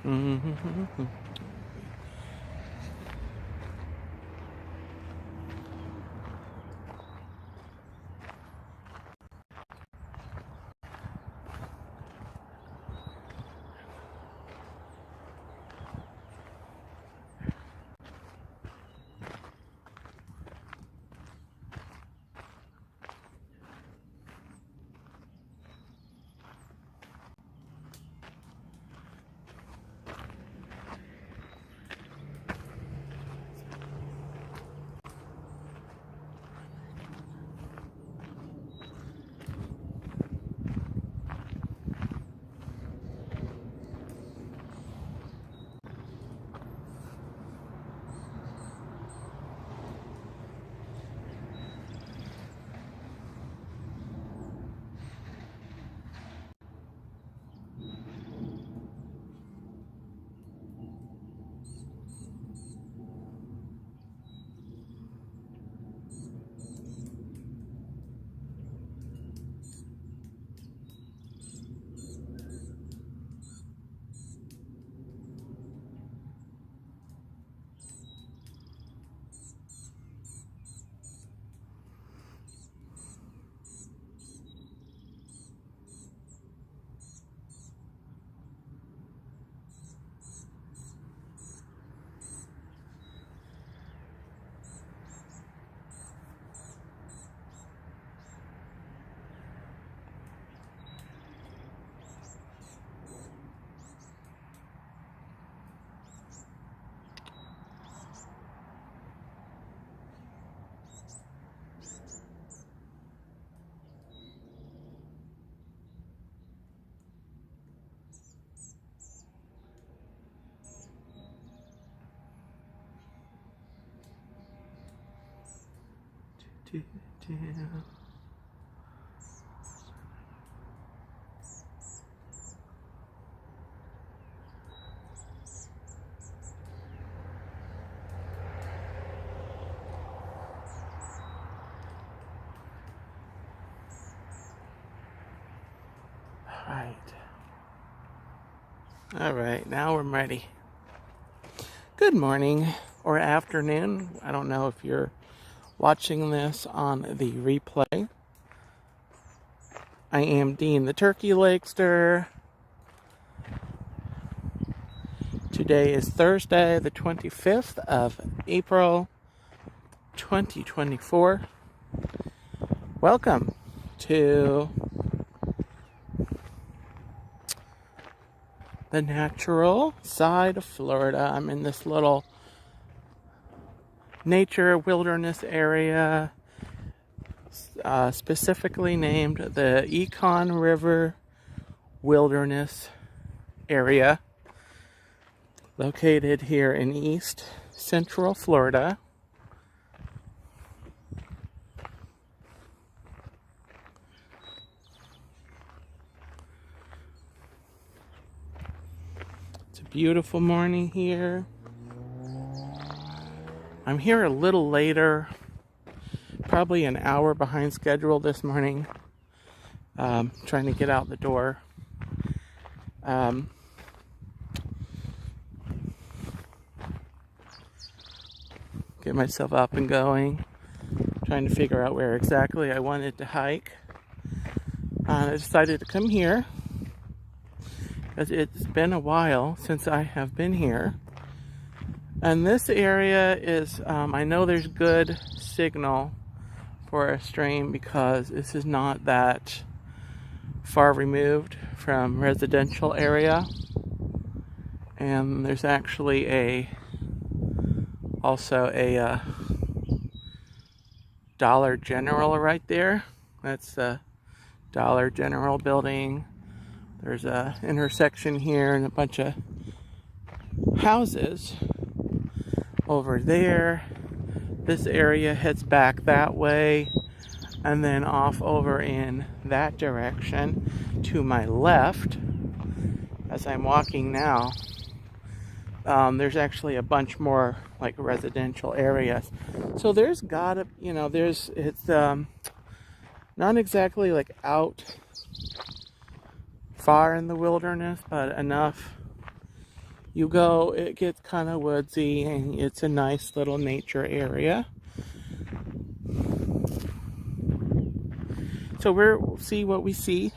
Mm-hmm. All right, now I'm ready. Good morning or afternoon. I don't know if you're watching this on the replay. I am Dean the Turkey Legster. Today is Thursday, the 25th of April, 2024. Welcome to the natural side of Florida. I'm in this little nature wilderness area, specifically named the Econ River Wilderness Area, located here in East Central Florida. It's a beautiful morning here. I'm here a little later, probably an hour behind schedule this morning, trying to get out the door. Get myself up and going, trying to figure out where exactly I wanted to hike. I decided to come here because it's been a while since I have been here. And this area is, I know there's good signal for a stream because this is not that far removed from residential area. And there's actually also a Dollar General right there. That's the Dollar General building. There's a intersection here and a bunch of houses over there. This area heads back that way and then off over in that direction to my left. As I'm walking now, there's actually a bunch more like residential areas. So there's gotta, it's not exactly like out far in the wilderness, but enough you go, it gets kind of woodsy, and it's a nice little nature area. So we'll see what we see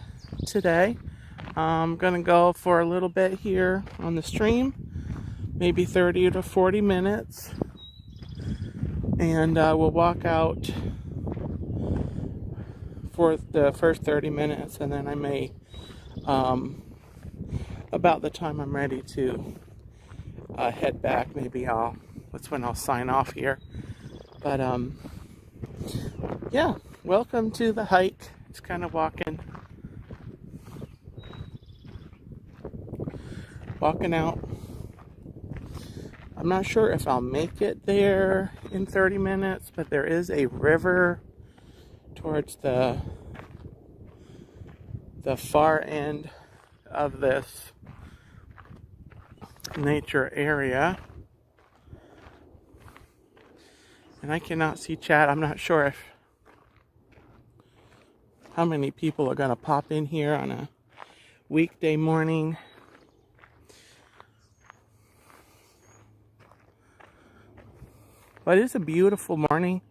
today. I'm gonna go for a little bit here on the stream, maybe 30 to 40 minutes, and we'll walk out for the first 30 minutes, and then I may, about the time I'm ready to head back, maybe that's when I'll sign off here. But yeah, welcome to the hike. Just kind of walking out. I'm not sure if I'll make it there in 30 minutes, but there is a river towards the far end of this nature area. And I cannot see chat. I'm not sure how many people are going to pop in here on a weekday morning. But it's a beautiful morning.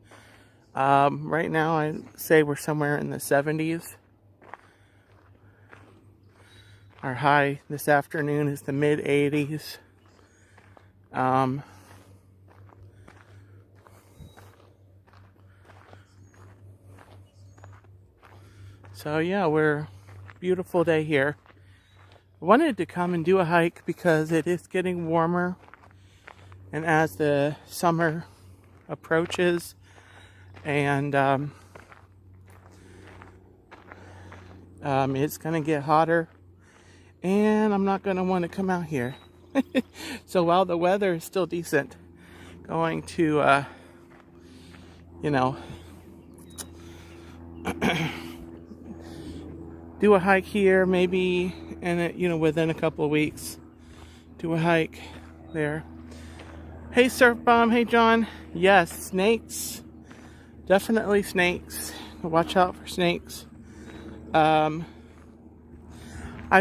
Right now, I'd say we're somewhere in the 70s. Our high this afternoon is the mid 80s. So yeah, we're beautiful day here. I wanted to come and do a hike because it is getting warmer, and as the summer approaches, and it's gonna get hotter, and I'm not gonna want to come out here. So while the weather is still decent, going to do a hike here, maybe, and within a couple of weeks, do a hike there. Hey Surf Bomb, hey John. Yes, snakes, definitely snakes. Watch out for snakes. I've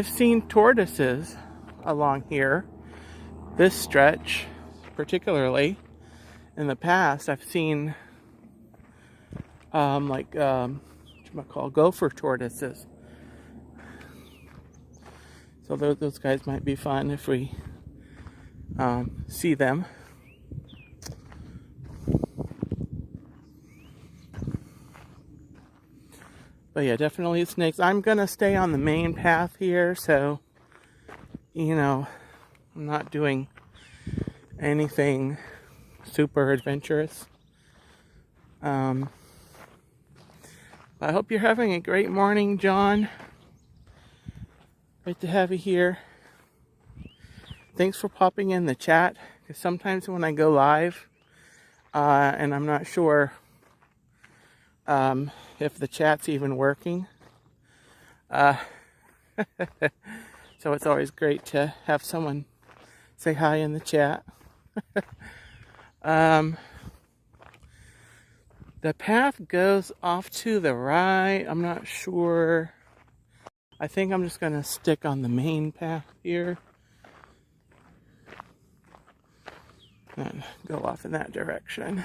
seen tortoises along here, this stretch particularly. In the past, I've seen gopher tortoises. So those guys might be fun if we see them. But yeah, definitely snakes. I'm gonna stay on the main path here, so I'm not doing anything super adventurous. I hope you're having a great morning, John. Great to have you here. Thanks for popping in the chat, because sometimes when I go live, and I'm not sure if the chat's even working, so it's always great to have someone say hi in the chat. The path goes off to the right. I'm not sure. I think I'm just gonna stick on the main path here and go off in that direction.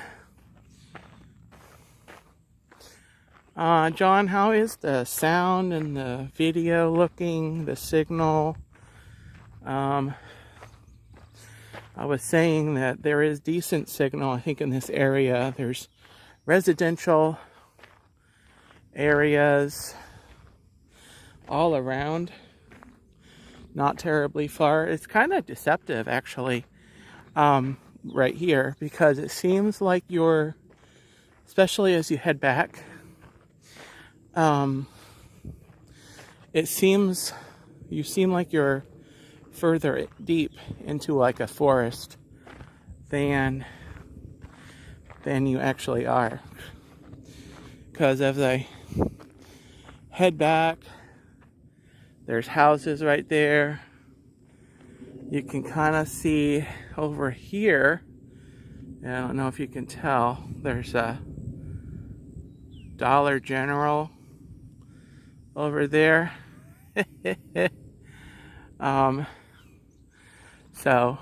John, how is the sound and the video looking, the signal? I was saying that there is decent signal, I think, in this area. There's residential areas all around, not terribly far. It's kind of deceptive, actually, right here, because it seems like you're, especially as you head back, you seem like you're further deep into like a forest than you actually are. Because as I head back, there's houses right there. You can kind of see over here, I don't know if you can tell, there's a Dollar General over there. So,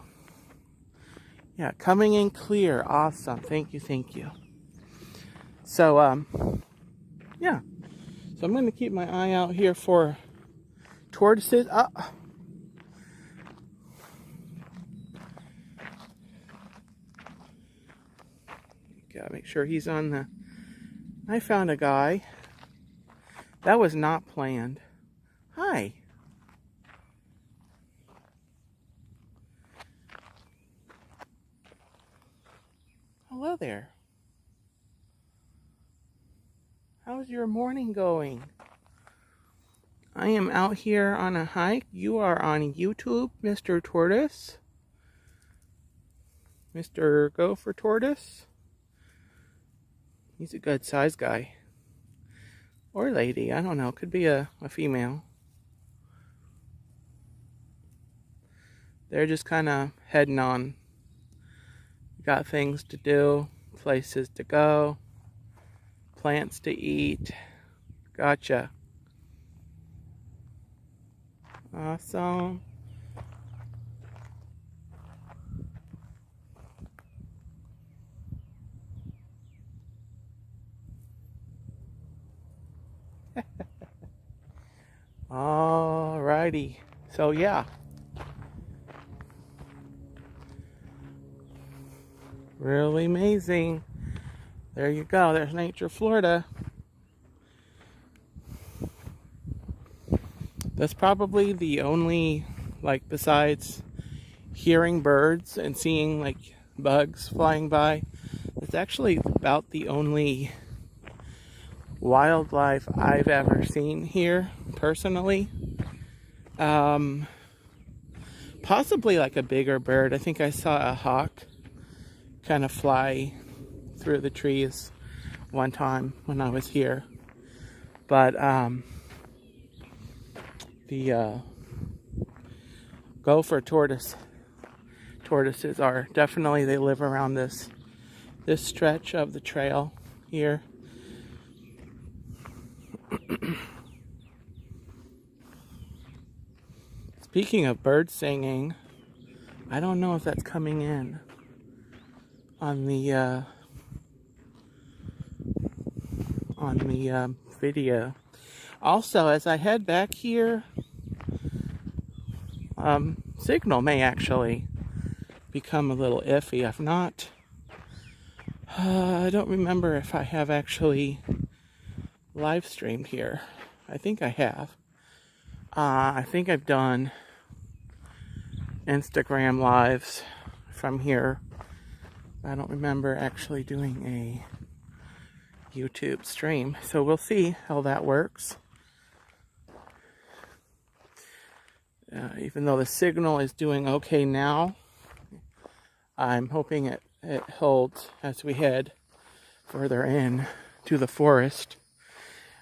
yeah, coming in clear. Awesome. Thank you, thank you. So, yeah. So I'm going to keep my eye out here for tortoises. Gotta make sure he's on the... I found a guy. That was not planned. Hi. Hello there. How's your morning going? I am out here on a hike. You are on YouTube, Mr. Tortoise. Mr. Gopher Tortoise. He's a good sized guy. Or lady, I don't know. Could be a female. They're just kind of heading on. Got things to do, places to go, plants to eat. Gotcha. Awesome. Alrighty. So yeah. Really amazing. There you go. There's Nature, Florida. That's probably the only, like, besides hearing birds and seeing, like, bugs flying by, it's actually about the only wildlife I've ever seen here, personally. Possibly, like, a bigger bird. I think I saw a hawk kind of fly through the trees one time when I was here. But, the gopher tortoises are definitely, they live around this stretch of the trail here. Speaking of bird singing, I don't know if that's coming in on the video. Also, as I head back here, signal may actually become a little iffy. I've not, I don't remember if I have actually live streamed here. I think I have. I think I've done Instagram lives from here. I don't remember actually doing a YouTube stream. So we'll see how that works. Even though the signal is doing okay now, I'm hoping it holds as we head further in to the forest.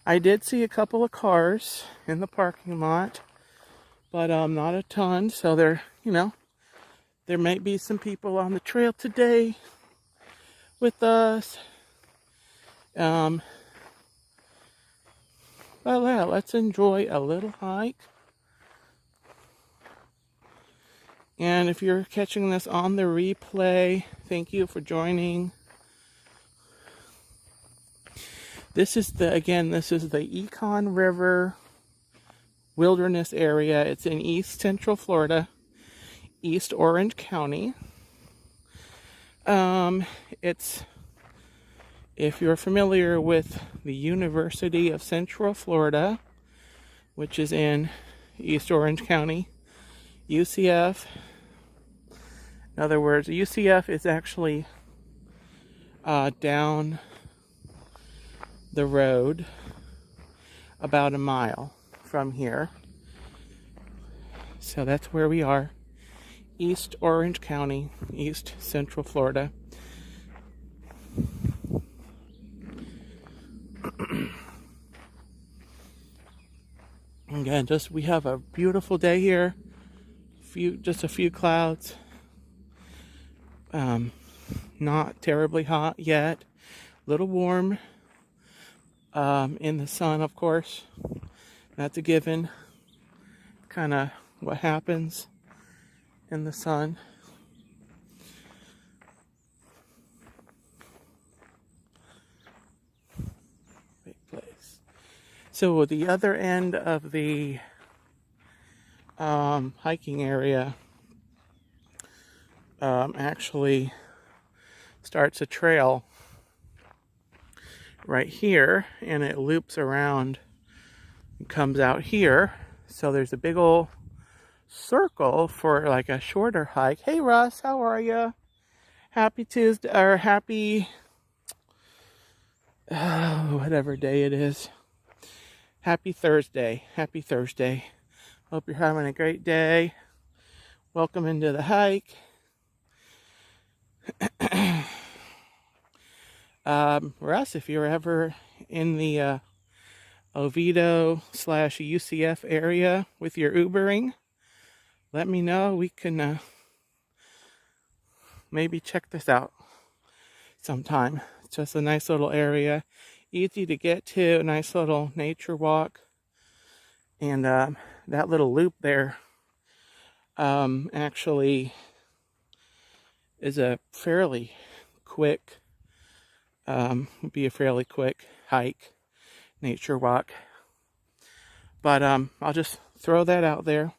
I did see a couple of cars in the parking lot, but not a ton. So there might be some people on the trail today with us. But yeah, let's enjoy a little hike. And if you're catching this on the replay, thank you for joining. This is the Econ River Wilderness Area. It's in East Central Florida, East Orange County. It's, if you're familiar with the University of Central Florida, which is in East Orange County, UCF. In other words, UCF is actually down the road about a mile from here. So that's where we are. East Orange County, East Central Florida. Again, we have a beautiful day here. Just a few clouds. Not terribly hot yet. A little warm. In the sun, of course. That's a given. Kind of what happens in the sun. Great place. So the other end of the hiking area actually starts a trail right here, and it loops around and comes out here. So there's a big old circle for like a shorter hike. Hey Russ, how are you? Happy Tuesday, or happy whatever day it is. Happy Thursday. Happy Thursday. Hope you're having a great day. Welcome into the hike. Russ, if you're ever in the Oviedo / UCF area with your Ubering, let me know. We can maybe check this out sometime. It's just a nice little area, easy to get to, a nice little nature walk. And that little loop there actually is a fairly quick, be a fairly quick hike, nature walk. But I'll just throw that out there.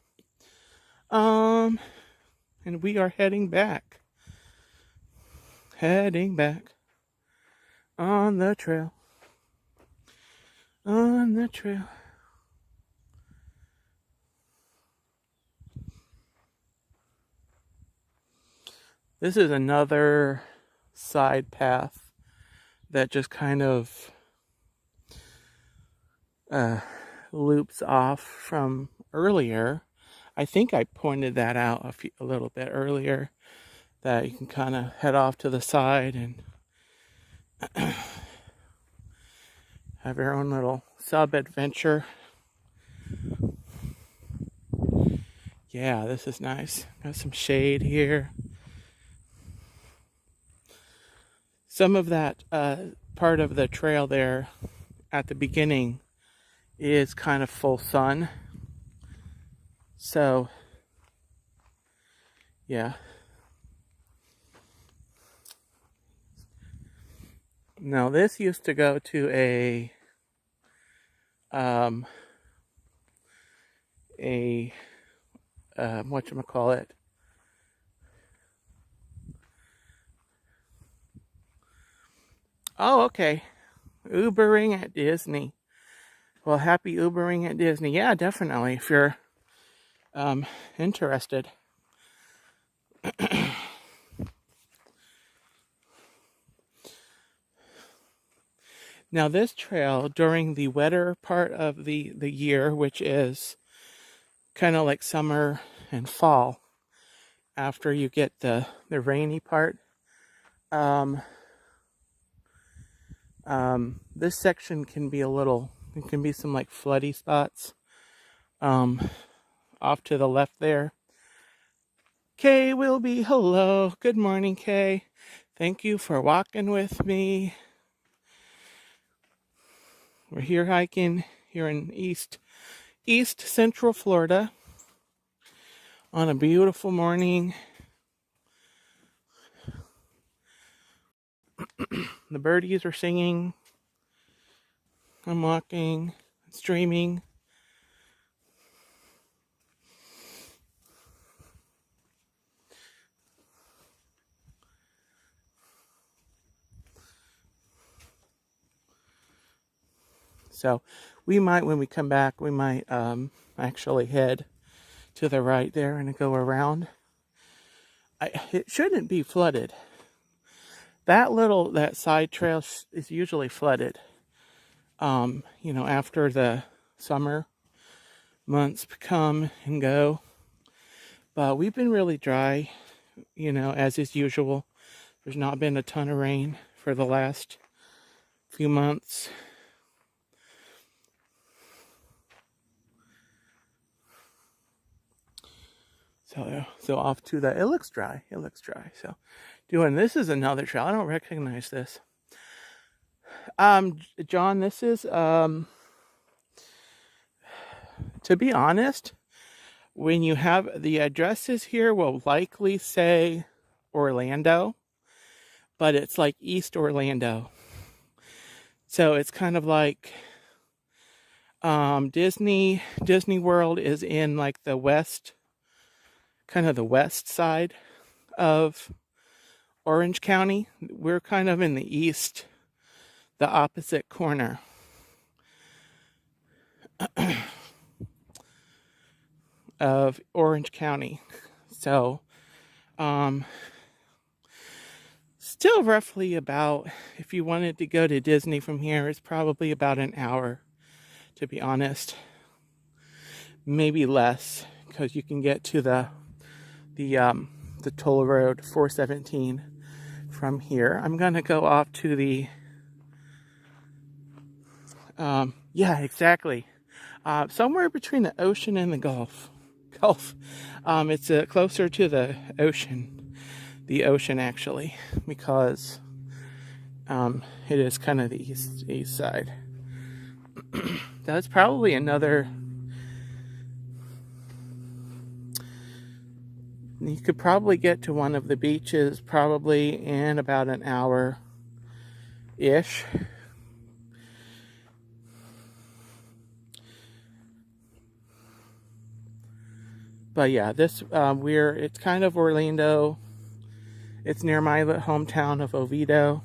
And we are heading back on the trail. This is another side path that just kind of loops off from earlier. I think I pointed that out a little bit earlier, that you can kind of head off to the side and have your own little sub-adventure. Yeah, this is nice. Got some shade here. Some of that part of the trail there at the beginning is kind of full sun. So, yeah. Now this used to go to a whatchamacallit, oh, okay, Ubering at Disney. Well, happy Ubering at Disney. Yeah, definitely, if you're interested. Now this trail, during the wetter part of the year, which is kind of like summer and fall, after you get the rainy part, this section can be it can be some like floody spots off to the left there. Kay will be, hello, good morning, Kay. Thank you for walking with me. We're here hiking here in East Central Florida on a beautiful morning. The birdies are singing. I'm walking, streaming. So we might, when we come back, we might actually head to the right there and go around. It shouldn't be flooded. That side trail is usually flooded. After the summer months come and go. But we've been really dry, as is usual. There's not been a ton of rain for the last few months. So off to it looks dry. So this is another trail. I don't recognize this. John, this is, to be honest, when you have the addresses here will likely say Orlando, but it's like East Orlando. So it's kind of like Disney World is in like the west, kind of the west side of Orange County. We're kind of in the east, the opposite corner. Of Orange County. So still roughly about, if you wanted to go to Disney from here, it's probably about an hour, to be honest. Maybe less, because you can get to the toll road 417 from here. I'm gonna go off to the yeah, exactly, somewhere between the ocean and the Gulf. It's closer to the ocean actually, because it is kind of the east side. That's probably another, you could probably get to one of the beaches probably in about an hour ish. But yeah, this it's kind of Orlando. It's near my hometown of Oviedo.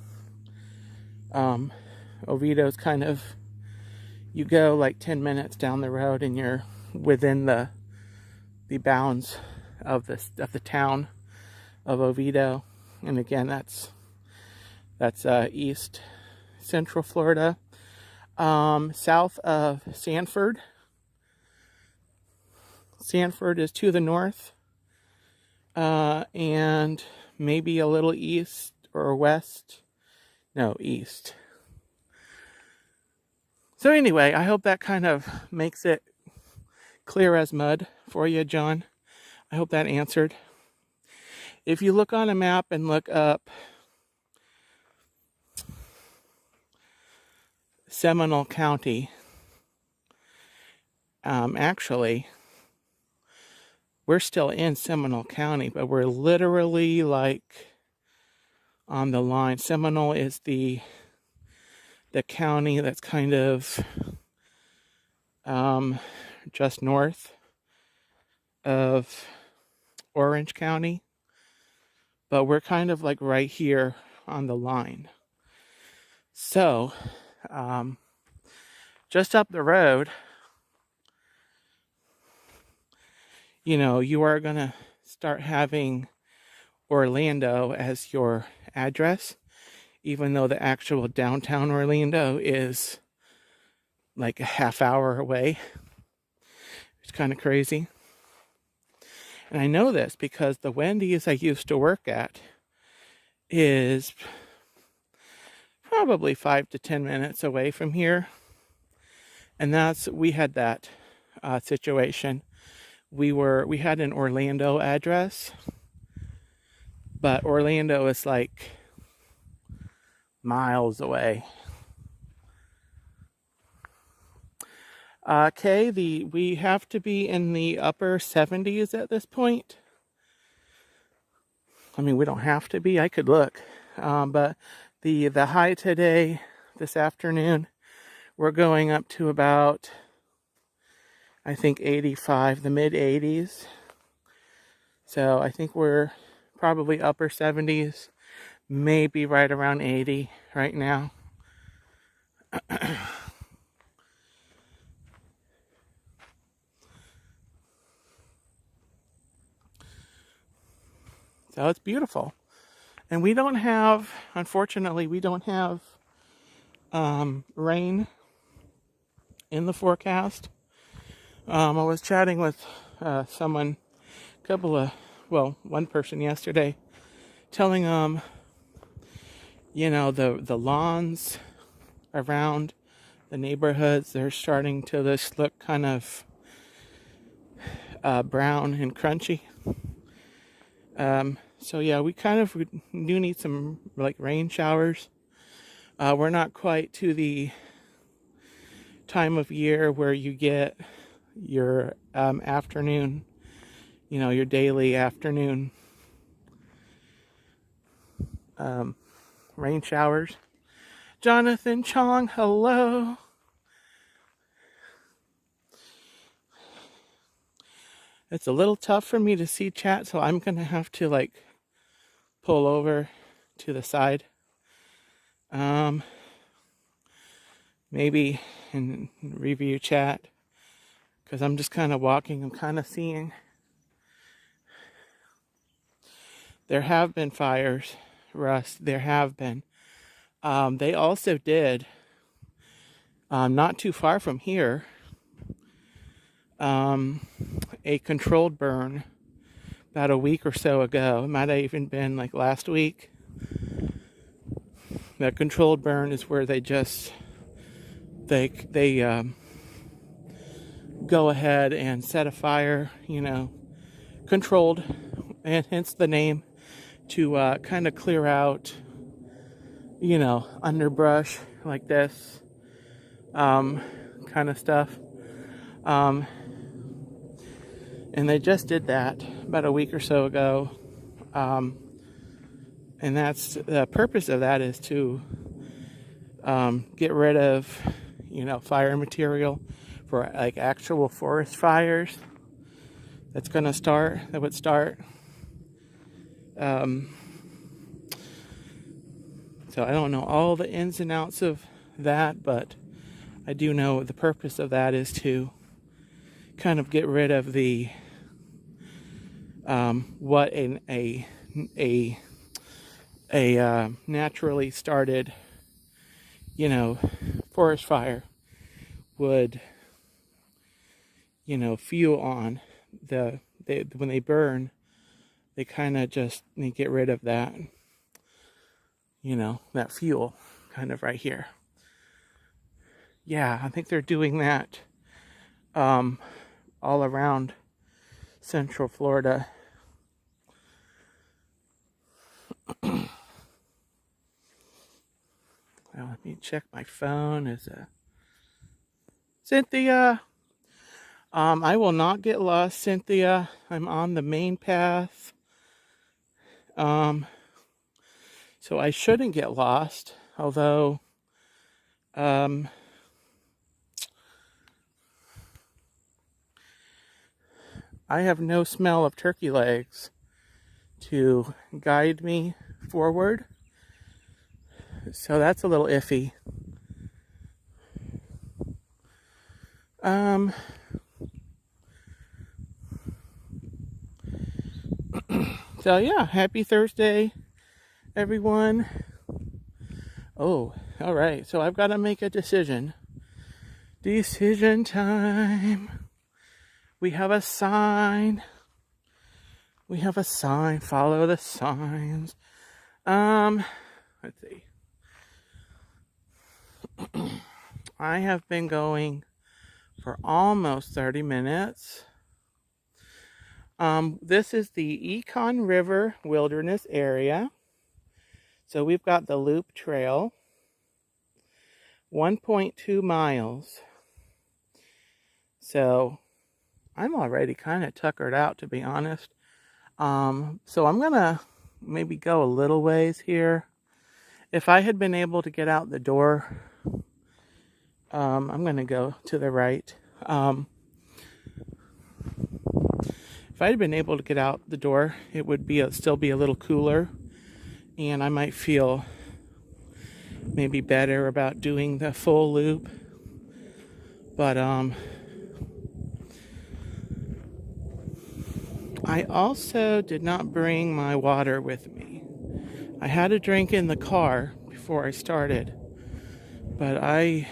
Oviedo's kind of, you go like 10 minutes down the road and you're within the bounds of the town of Oviedo. And again, that's east central Florida, south of Sanford. Sanford is to the north, and maybe a little east or west. No, east. So anyway, I hope that kind of makes it clear as mud for you, John. I hope that answered. If you look on a map and look up Seminole County, actually, we're still in Seminole County, but we're literally like on the line. Seminole is the county that's kind of just north of Orange County, but we're kind of like right here on the line. So just up the road, you are going to start having Orlando as your address, even though the actual downtown Orlando is like a half hour away. It's kind of crazy. And I know this because the Wendy's I used to work at is probably 5 to 10 minutes away from here. And we had that situation. We had an Orlando address, but Orlando is like miles away. Okay, we have to be in the upper 70s at this point. I mean, we don't have to be. I could look, but the high today, this afternoon, we're going up to about, I think 85, the mid 80s. So I think we're probably upper 70s, maybe right around 80 right now. So it's beautiful. And we don't have, unfortunately, rain in the forecast. I was chatting with one person yesterday, telling them, the lawns around the neighborhoods, they're starting to just look kind of brown and crunchy. So yeah, we do need some like rain showers. We're not quite to the time of year where you get your afternoon your daily afternoon rain showers. Jonathan Chong, hello. It's a little tough for me to see chat, so I'm going to have to like pull over to the side. Maybe and review chat, because I'm just kind of walking. I'm kind of seeing. There have been fires, Russ. There have been. They also did, not too far from here, a controlled burn about a week or so ago. It might have even been like last week. That controlled burn is where they go ahead and set a fire, controlled, and hence the name, to kind of clear out, underbrush like this, kind of stuff. And they just did that about a week or so ago. And that's the purpose of that, is to get rid of, fire material for like actual forest fires that would start. So I don't know all the ins and outs of that, but I do know the purpose of that is to kind of get rid of the what a naturally started, forest fire would, fuel on. When they burn, they kind of just get rid of that, that fuel kind of right here. Yeah, I think they're doing that all around Central Florida. Well, let me check my phone. Cynthia? I will not get lost, Cynthia. I'm on the main path. So I shouldn't get lost, although I have no smell of turkey legs to guide me forward. So that's a little iffy. So yeah, happy Thursday, everyone. Oh, all right. So I've got to make a decision. Decision time. We have a sign. Follow the signs. Let's see. I have been going for almost 30 minutes. This is the Econ River Wilderness Area. So we've got the Loop Trail, 1.2 miles. So I'm already kind of tuckered out, to be honest. So I'm going to maybe go a little ways here. If I had been able to get out the door, I'm going to go to the right. If I had been able to get out the door, it would still be a little cooler, and I might feel maybe better about doing the full loop. But I also did not bring my water with me. I had a drink in the car before I started, but I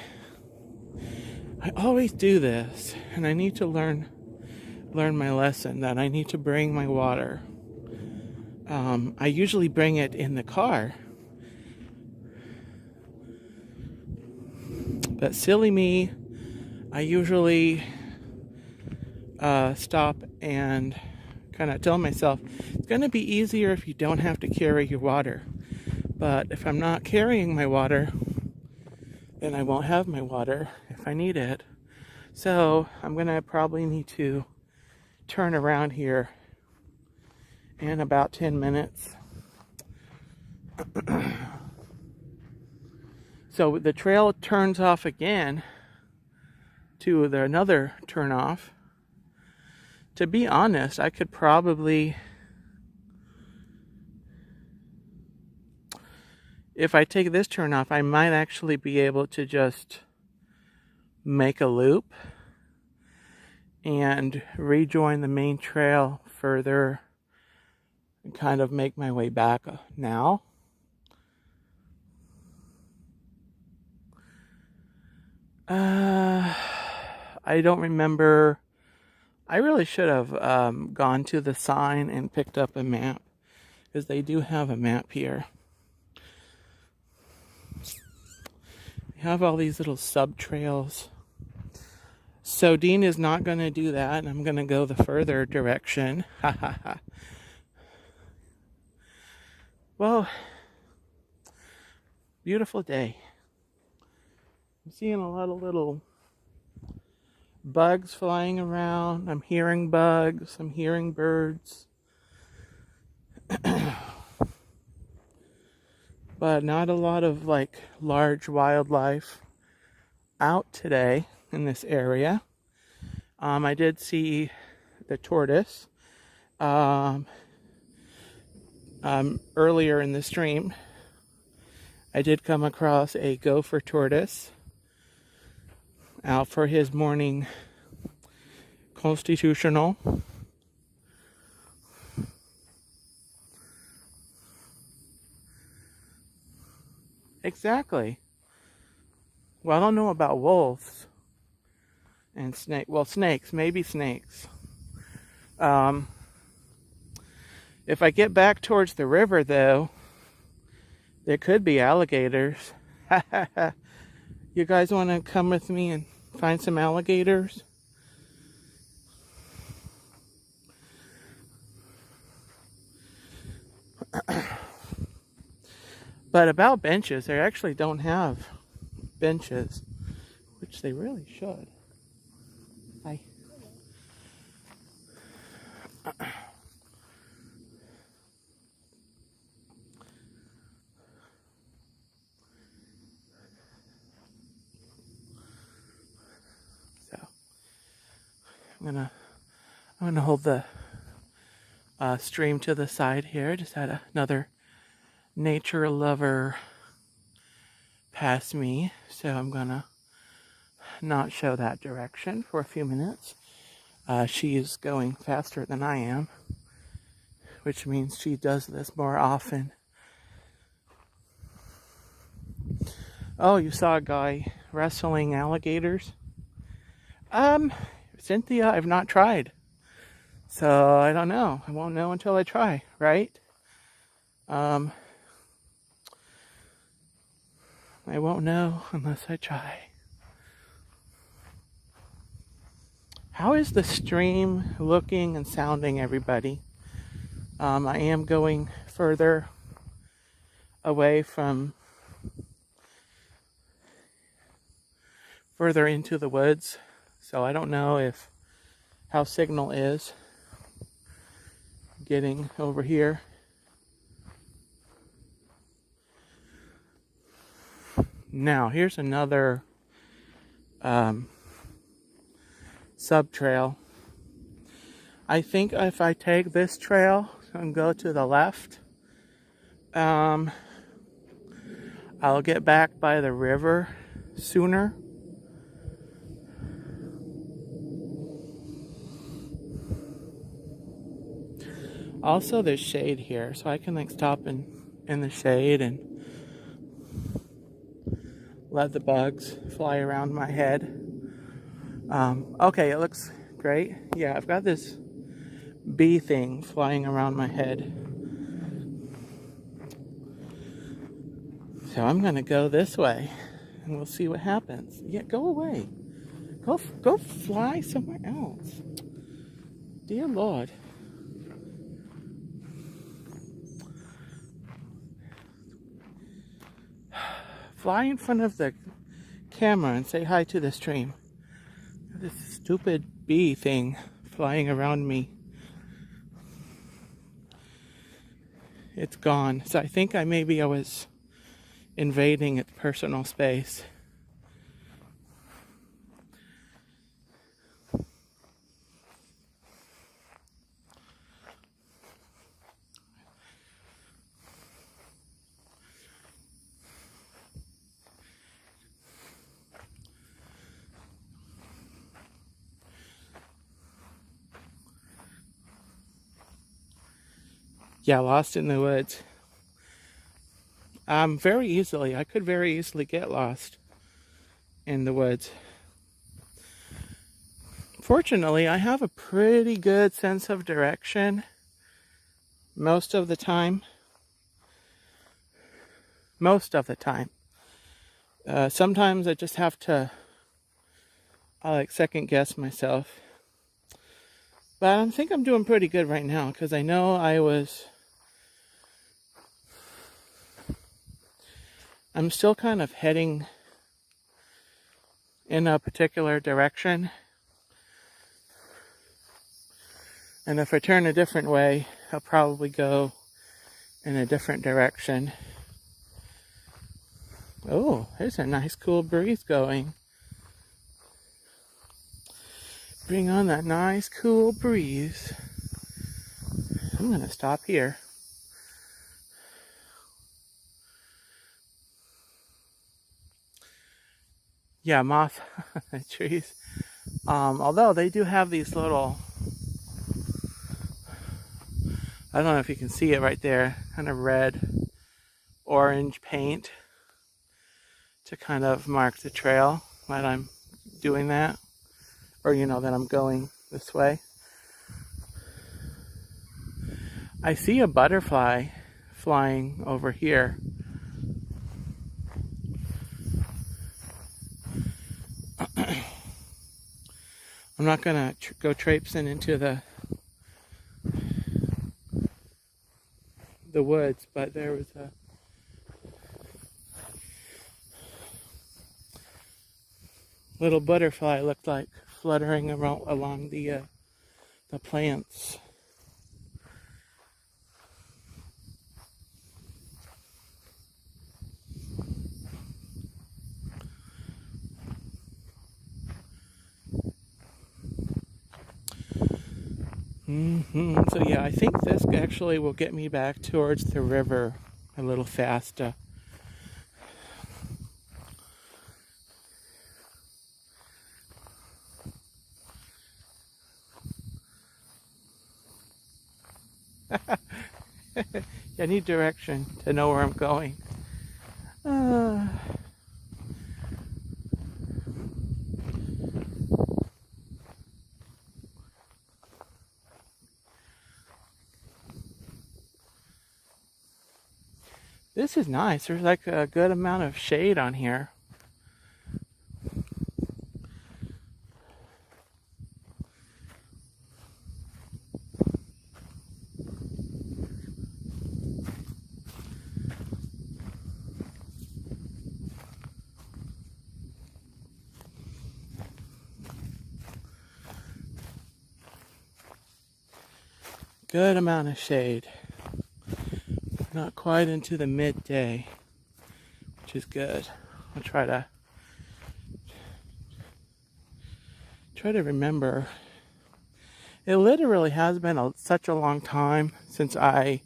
always do this, and I need to learn my lesson that I need to bring my water. I usually bring it in the car, but silly me, I usually stop and kind of tell myself it's going to be easier if you don't have to carry your water. But if I'm not carrying my water, then I won't have my water if I need it. So I'm going to probably need to turn around here in about 10 minutes. So the trail turns off again to another turnoff. To be honest, I could probably, if I take this turnoff, I might actually be able to just make a loop and rejoin the main trail further and kind of make my way back now. I don't remember. I really should have gone to the sign and picked up a map, because they do have a map here. They have all these little sub-trails. So Dean is not going to do that, and I'm going to go the further direction. Ha ha ha. Well, beautiful day. I'm seeing a lot of little bugs flying around. I'm hearing bugs. I'm hearing birds. But not a lot of like large wildlife out today in this area. I did see the tortoise earlier in the stream. I did come across a gopher tortoise out for his morning constitutional. Exactly. Well, I don't know about wolves and snakes. Well, snakes, maybe snakes. If I get back towards the river, though, there could be alligators. You guys want to come with me and find some alligators? But about benches, they actually don't have benches, which they really should. Hi. So I'm gonna hold the stream to the side here. Just had another nature lover pass me, so I'm gonna not show that direction for a few minutes. She's going faster than I am, which means she does this more often. Oh, you saw a guy wrestling alligators? Cynthia, I've not tried, so I don't know. I won't know until I try, right? I won't know unless I try. How is the stream looking and sounding, everybody? I am going further away from, further into the woods, so I don't know how signal is getting over here. Now, here's another sub-trail. I think if I take this trail and go to the left, I'll get back by the river sooner. Also, there's shade here, so I can like stop in the shade and let the bugs fly around my head. Okay, it looks great. Yeah, I've got this bee thing flying around my head. So I'm gonna go this way and we'll see what happens. Yeah, go away. Go fly somewhere else. Dear Lord. Fly in front of the camera and say hi to the stream. This stupid bee thing flying around me. it's gone. So I think maybe I was invading its personal space. Yeah, lost in the woods. I could very easily get lost in the woods. Fortunately, I have a pretty good sense of direction most of the time. Sometimes I just have to second guess myself. But I think I'm doing pretty good right now because I know I'm still kind of heading in a particular direction. And if I turn a different way, I'll probably go in a different direction. Oh, there's a nice cool breeze going. Bring on that nice cool breeze. I'm gonna stop here. Yeah, moth trees. Although they do have these little, I don't know if you can see it right there, kind of red, orange paint to kind of mark the trail that I'm doing that, or that I'm going this way. I see a butterfly flying over here. I'm not gonna go traipsing into the woods, but there was a little butterfly, looked like, fluttering around along the plants. So yeah, I think this actually will get me back towards the river a little faster. I need direction to know where I'm going. This is nice. There's like a good amount of shade on here. Good amount of shade. Not quite into the midday, which is good. I'll try to remember. It literally has been such a long time since I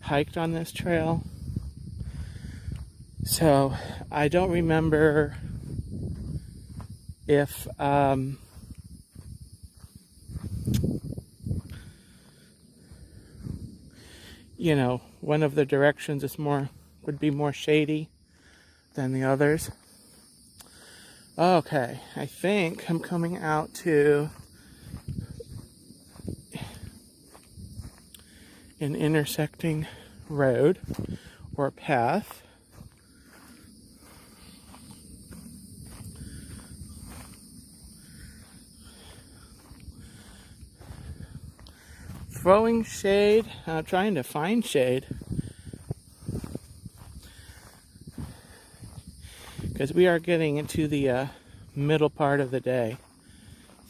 hiked on this trail, so I don't remember if one of the directions would be more shady than the others. Okay, I think I'm coming out to an intersecting road or path. Throwing shade, trying to find shade, because we are getting into the middle part of the day.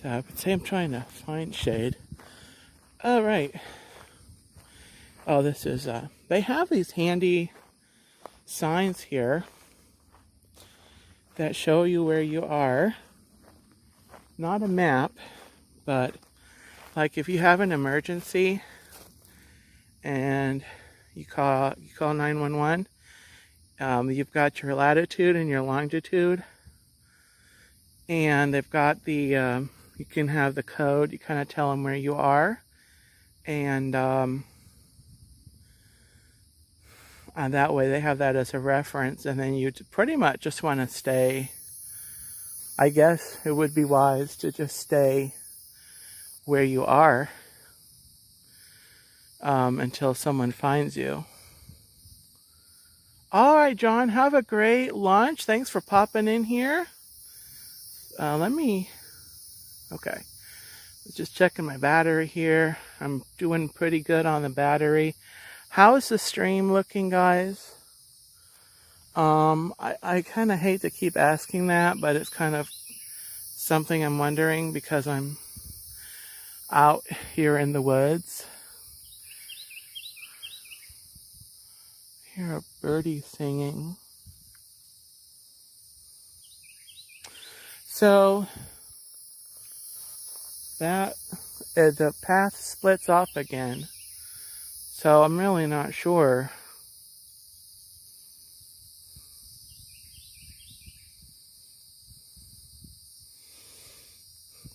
So I would say I'm trying to find shade. All right. Oh, this is, they have these handy signs here that show you where you are. Not a map, but like if you have an emergency and you call 911, you've got your latitude and your longitude, and they've got the, you can have the code, you kind of tell them where you are, and that way they have that as a reference, and then you pretty much just want to stay, I guess it would be wise to just stay where you are until someone finds you. All right, John, have a great lunch. Thanks for popping in here. Okay. Just checking my battery here. I'm doing pretty good on the battery. How is the stream looking, guys? I kind of hate to keep asking that, but it's kind of something I'm wondering because I'm out here in the woods. I hear a birdie singing. So that the path splits off again. So I'm really not sure.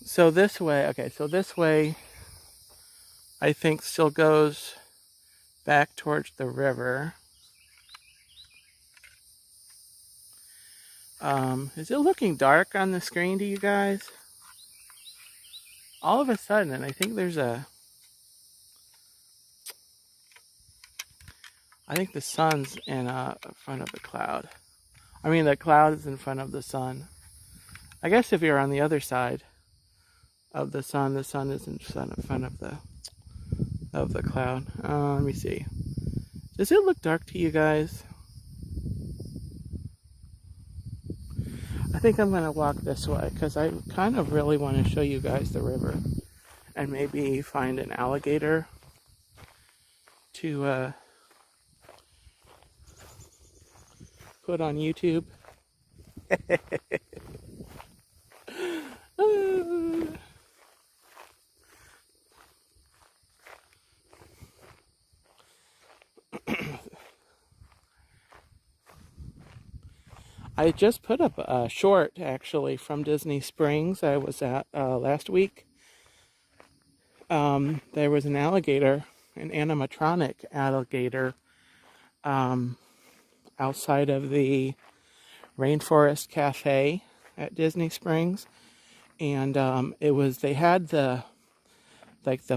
So this way, okay, so this way I think still goes back towards the river. Is it looking dark on the screen to you guys? All of a sudden, and I think there's I think the sun's in front of the cloud. I mean, the cloud is in front of the sun. I guess if you're on the other side of the sun is in front of the cloud. Let me see. Does it look dark to you guys? I think I'm going to walk this way because I kind of really want to show you guys the river and maybe find an alligator to put on YouTube. I just put up a short, actually, from Disney Springs I was at last week. There was an alligator, an animatronic alligator, outside of the Rainforest Cafe at Disney Springs. And they had the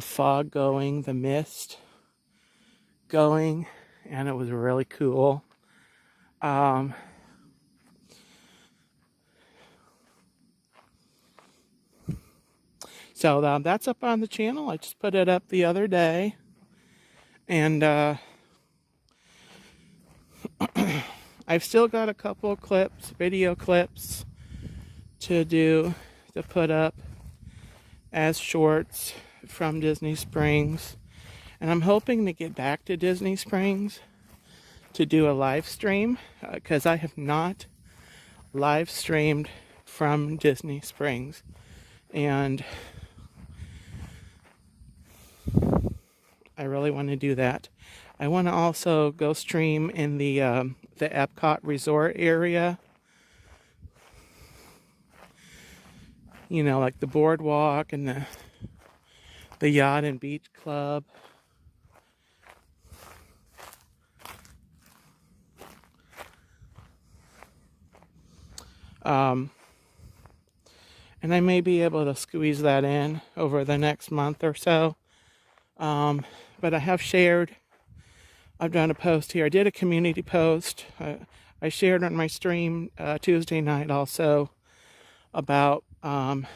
fog going, the mist going, and it was really cool. So that's up on the channel. I just put it up the other day. And I've still got a couple of clips, video clips, to put up as shorts from Disney Springs. And I'm hoping to get back to Disney Springs to do a live stream, because I have not live streamed from Disney Springs. And I really want to do that. I want to also go stream in the Epcot Resort area. You know, like the boardwalk and the yacht and beach club. And I may be able to squeeze that in over the next month or so. But I have shared, I've done a post here. I did a community post. I shared on my stream Tuesday night also about kind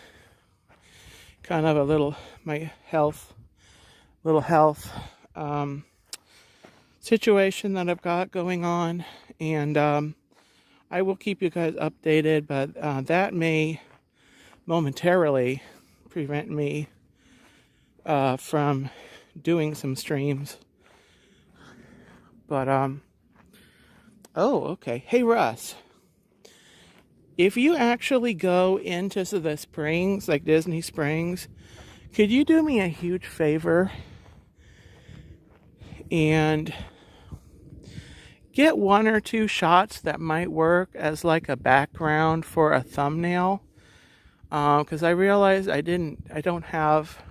of my health situation that I've got going on. And I will keep you guys updated, but that may momentarily prevent me from doing some streams But, oh, okay. Hey, Russ, if you actually go into the springs, like Disney Springs, could you do me a huge favor and get one or two shots that might work as like a background for a thumbnail? Because I realized I don't have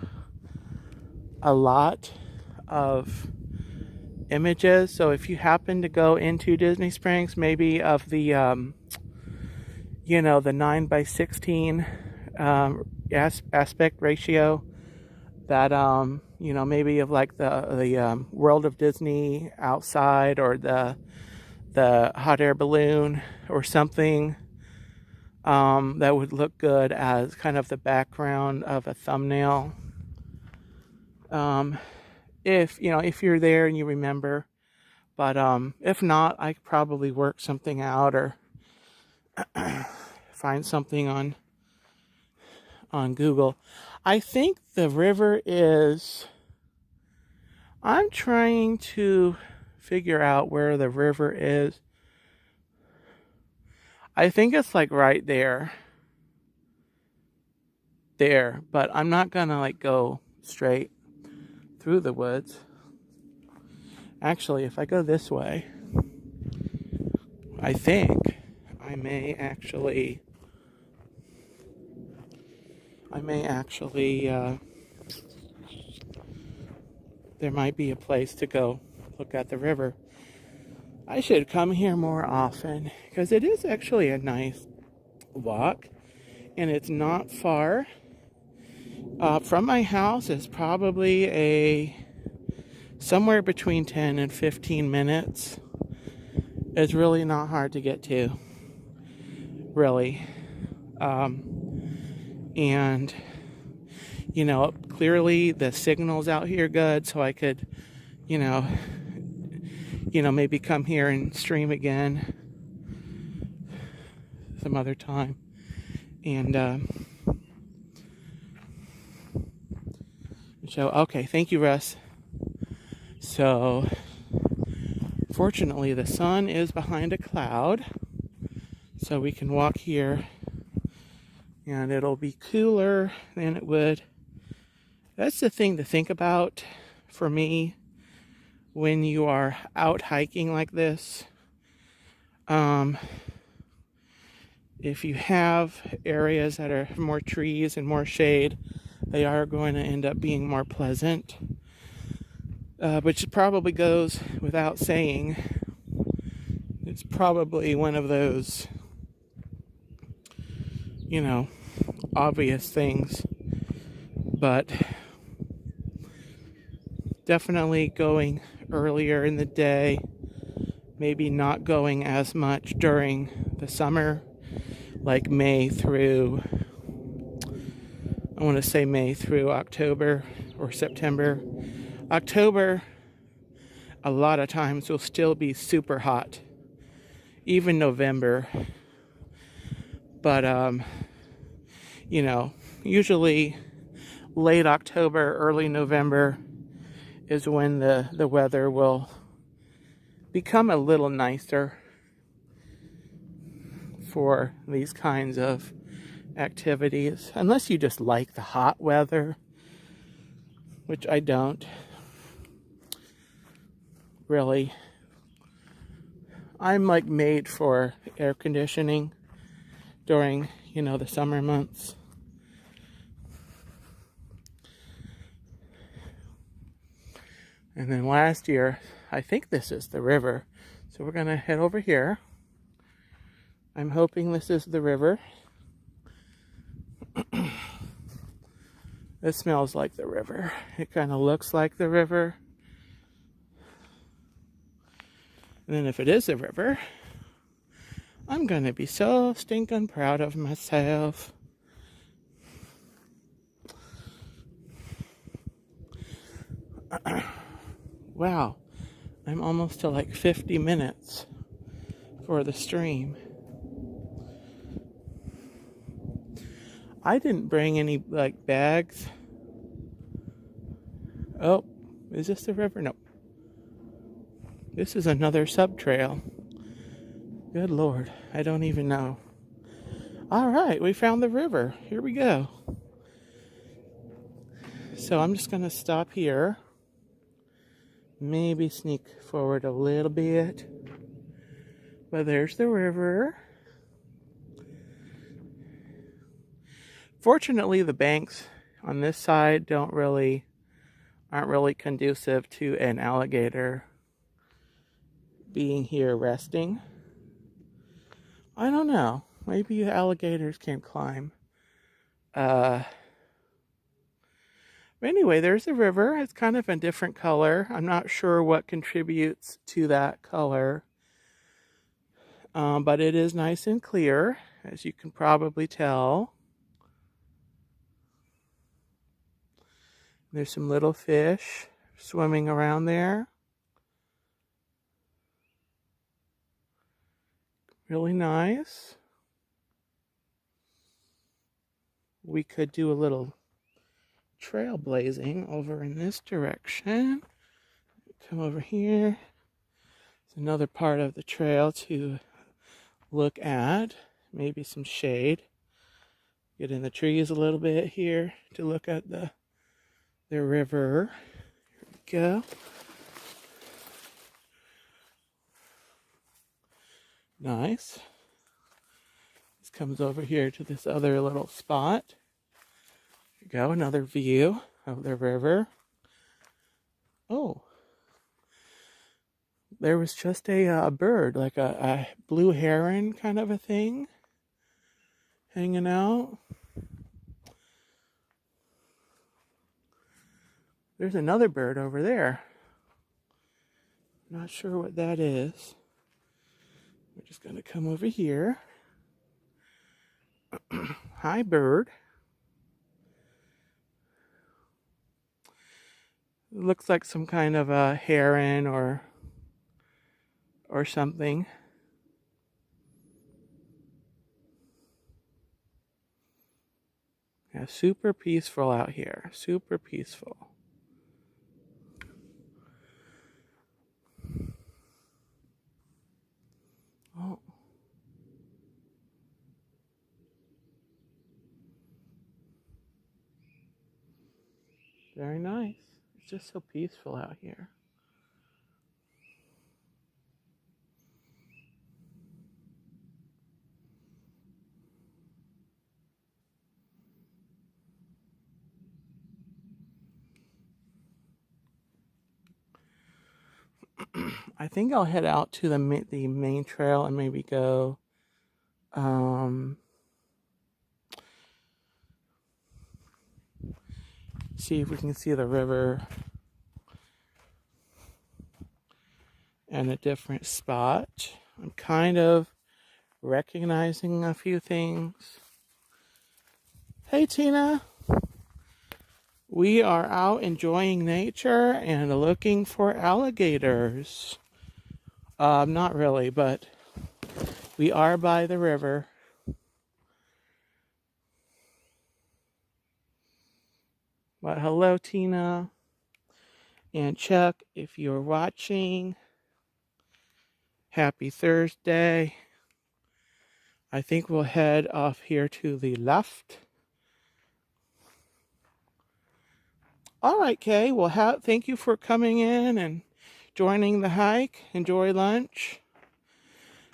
a lot of images. So if you happen to go into Disney Springs, maybe of the the 9:16 aspect ratio, that maybe of like the World of Disney outside, or the hot air balloon or something, that would look good as kind of the background of a thumbnail. If you're there and you remember, but if not, I could probably work something out, or find something on Google. I think the river is, I'm trying to figure out where the river is. I think it's like right there, but I'm not gonna like go straight through the woods. Actually, if I go this way, I think I may actually there might be a place to go look at the river. I should come here more often, because it is actually a nice walk, and it's not far. From my house, it's probably somewhere between 10 and 15 minutes. It's really not hard to get to, really. And clearly the signal's out here good, so I could maybe come here and stream again some other time. And okay, thank you, Russ. So fortunately the sun is behind a cloud, so we can walk here, and it'll be cooler than it would. That's the thing to think about for me when you are out hiking like this. If you have areas that are more trees and more shade, they are going to end up being more pleasant, which probably goes without saying. It's probably one of those, obvious things, but definitely going earlier in the day, maybe not going as much during the summer, like May through October or September. October, a lot of times, will still be super hot, even November. But, usually late October, early November is when the weather will become a little nicer for these kinds of activities, unless you just like the hot weather, which I don't really. I'm like made for air conditioning during the summer months. And then last year, I think this is the river, so we're gonna head over here. I'm hoping this is the river. It smells like the river. It kind of looks like the river. And then if it is the river, I'm gonna be so stinking proud of myself. Wow, I'm almost to like 50 minutes for the stream. I didn't bring any like bags. Oh, is this the river? No. This is another sub-trail. Good Lord, I don't even know. All right, we found the river. Here we go. So I'm just going to stop here. Maybe sneak forward a little bit. But there's the river. Fortunately, the banks on this side aren't really conducive to an alligator being here resting. I don't know. Maybe alligators can't climb. But anyway, there's the river. It's kind of a different color. I'm not sure what contributes to that color. But it is nice and clear, as you can probably tell. There's some little fish swimming around there. Really nice. We could do a little trailblazing over in this direction. Come over here. It's another part of the trail to look at. Maybe some shade. Get in the trees a little bit here to look at the river. Here we go. Nice. This comes over here to this other little spot. Here we go, another view of the river. Oh, there was just a bird, like a blue heron kind of a thing, hanging out. There's another bird over there. Not sure what that is. We're just going to come over here. Hi, bird. It looks like some kind of a heron or something. Yeah, super peaceful out here. Super peaceful. Oh. Very nice. It's just so peaceful out here. I think I'll head out to the main trail and maybe go see if we can see the river in a different spot. I'm kind of recognizing a few things. Hey, Tina. We are out enjoying nature and looking for alligators. Not really, but we are by the river. But hello, Tina and Chuck, if you're watching. Happy Thursday. I think we'll head off here to the left. All right, Kay. Well, thank you for coming in and joining the hike. Enjoy lunch.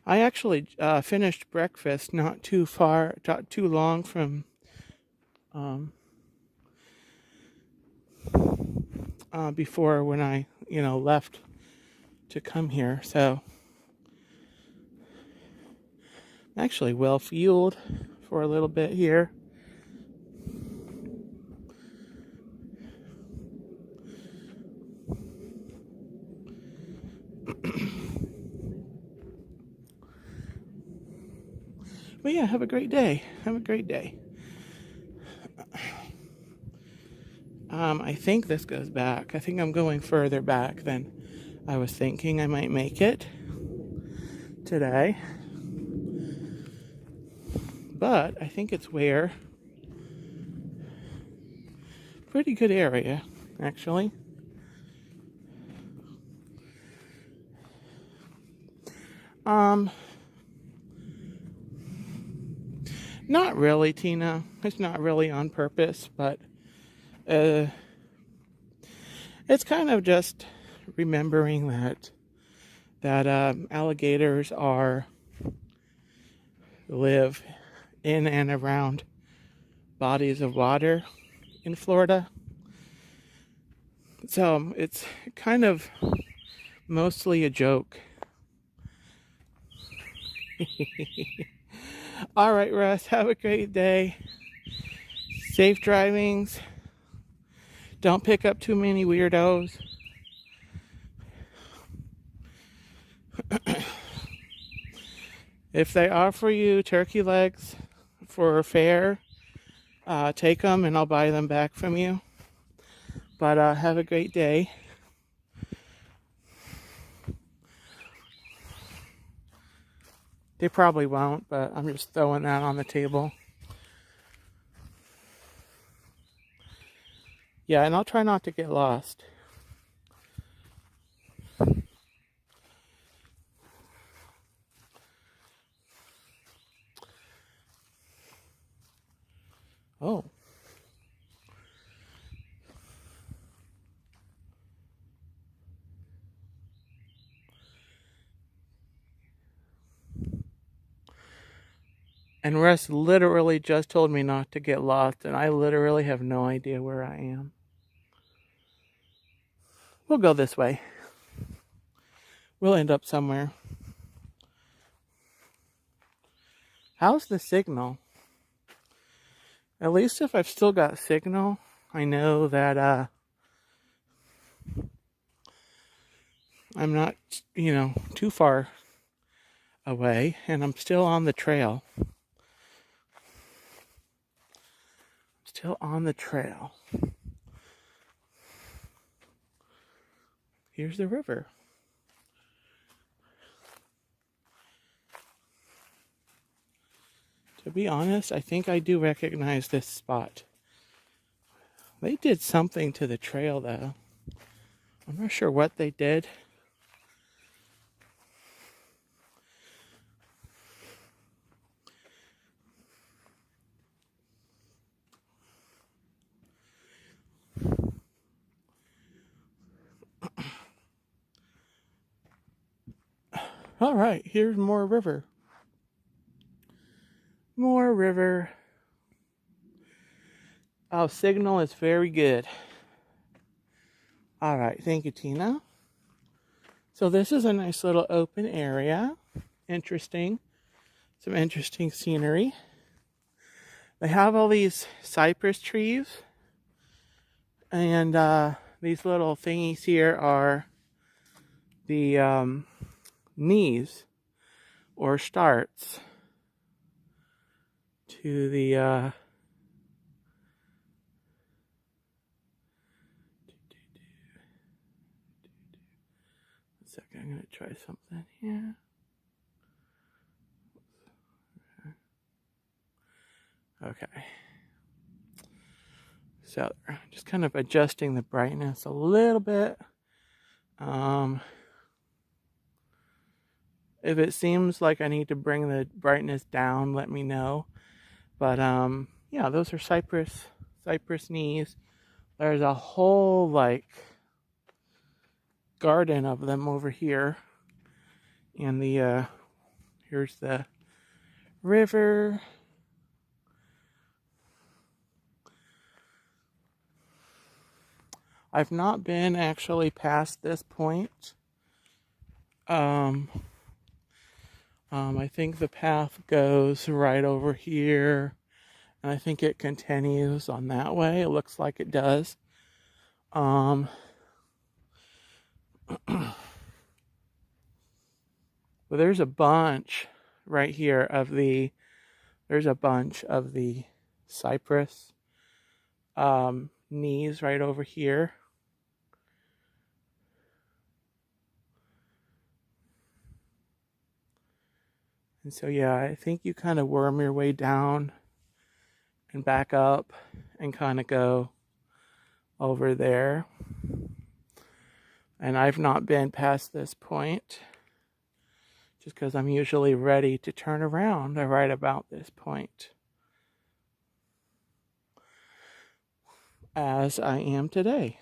I actually finished breakfast not too long from before when I left to come here. So I'm actually well fueled for a little bit here. But yeah, have a great day. Have a great day. I think this goes back. I think I'm going further back than I was thinking I might make it today. But I think it's where. Pretty good area, actually. Um, Not really, Tina. It's not really on purpose, but it's kind of just remembering that alligators live in and around bodies of water in Florida. So it's kind of mostly a joke. All right, Russ, have a great day. Safe drivings. Don't pick up too many weirdos. If they offer you turkey legs for a fare, take them and I'll buy them back from you. But have a great day. They probably won't, but I'm just throwing that on the table. Yeah, and I'll try not to get lost. Oh. And Russ literally just told me not to get lost, and I literally have no idea where I am. We'll go this way. We'll end up somewhere. How's the signal? At least if I've still got signal, I know that I'm not, too far away, and I'm still on the trail. Still on the trail. Here's the river. To be honest, I think I do recognize this spot. They did something to the trail, though. I'm not sure what they did. All right, here's more river. More river. Oh, signal is very good. All right, thank you, Tina. So this is a nice little open area. Interesting. Some interesting scenery. They have all these cypress trees. And these little thingies here are the knees or starts to the a second, I'm gonna try something here. Okay. So just kind of adjusting the brightness a little bit. If it seems like I need to bring the brightness down, let me know. But yeah, those are cypress knees. There's a whole garden of them over here. And here's the river. I've not been actually past this point. I think the path goes right over here, and I think it continues on that way. It looks like it does. But there's a bunch right here there's a bunch of the cypress knees right over here. And so, yeah, I think you kind of worm your way down and back up and kind of go over there. And I've not been past this point. just because I'm usually ready to turn around right about this point, as I am today.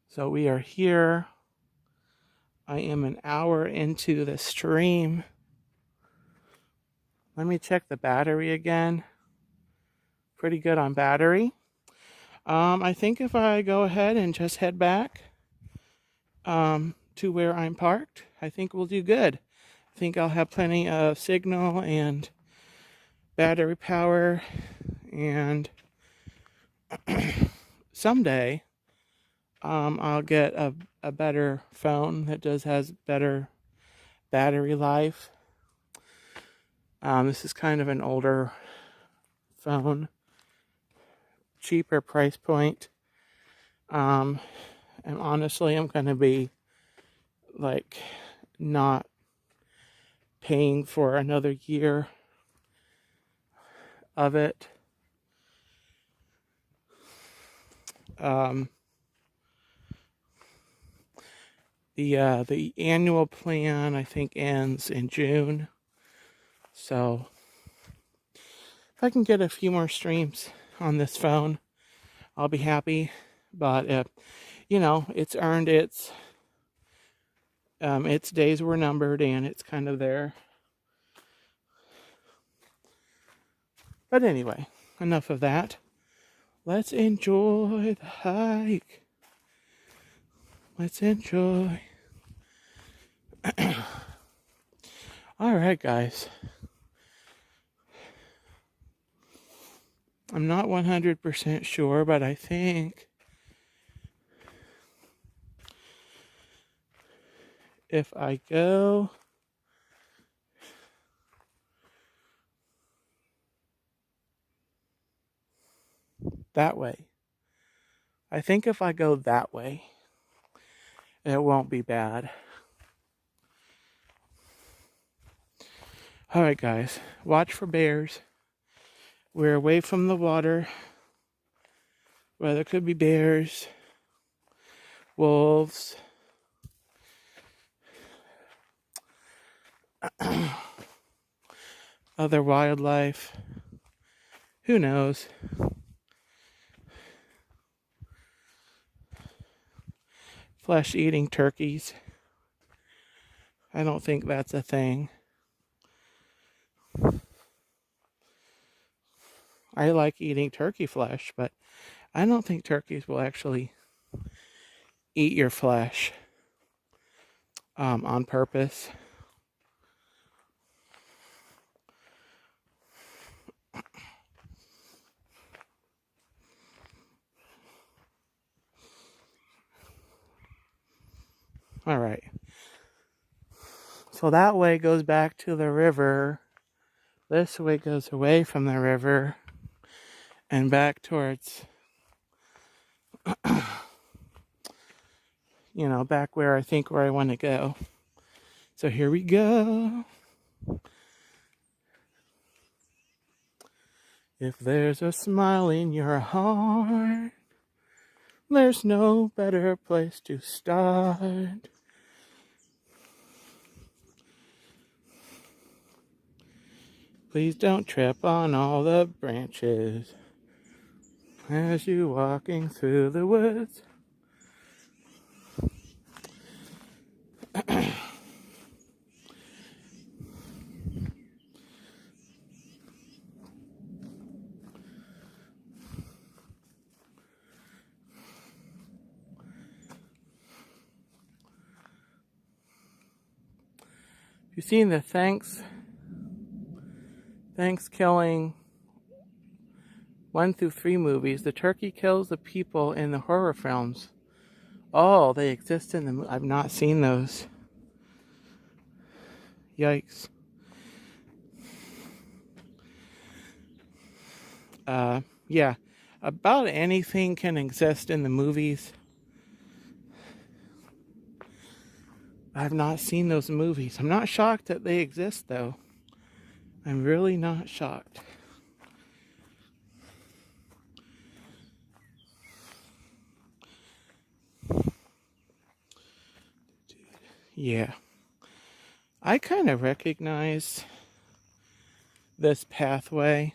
So we are here. I am an hour into the stream. Let me check the battery again. Pretty good on battery. I think if I go ahead and just head back to where I'm parked, I think we'll do good. I think I'll have plenty of signal and battery power, and someday I'll get a better phone that has better battery life. This is kind of an older phone, cheaper price point. And honestly, I'm going to be like not paying for another year of it. The annual plan, I think, ends in June. So if I can get a few more streams on this phone, I'll be happy. But it's earned its days were numbered, and it's kind of there. But anyway, enough of that. Let's enjoy the hike. Let's enjoy. All right, guys. I'm not 100% sure, but I think if I go that way, I think if I go that way, it won't be bad. All right, guys, watch for bears. We're away from the water, where there could be bears, wolves, other wildlife. Who knows? Flesh-eating turkeys. I don't think that's a thing. I like eating turkey flesh, but I don't think turkeys will actually eat your flesh on purpose. All right. So that way goes back to the river. This way goes away from the river and back towards, back where I want to go. So here we go. If there's a smile in your heart, there's no better place to start. Please don't trip on all the branches as you're walking through the woods. You've seen the Thanksgiving 1 through 3 movies. The turkey kills the people in the horror films. Oh, they exist in the. I've not seen those. Yikes. Yeah. About anything can exist in the movies. I've not seen those movies. I'm not shocked that they exist, though. I'm really not shocked. Yeah. I kind of recognize this pathway.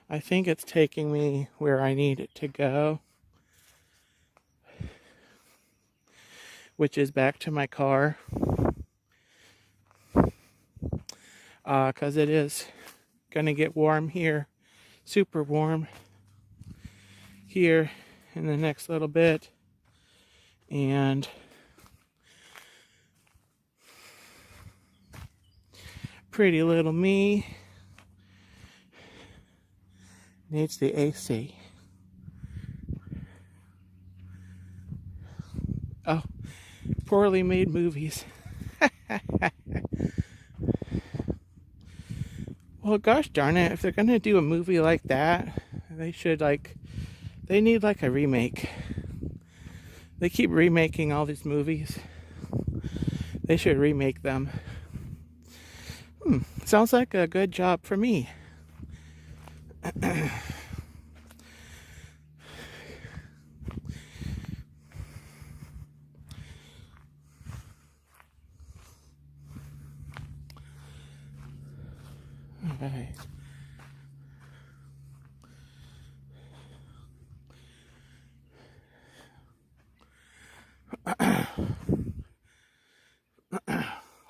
I think it's taking me where I need it to go, which is back to my car. Because it is going to get warm here, super warm here in the next little bit. And pretty little me needs the AC. Oh, poorly made movies. Well, gosh darn it, if they're gonna do a movie like that, they should they need a remake. They keep remaking all these movies. They should remake them. Sounds like a good job for me. Alright.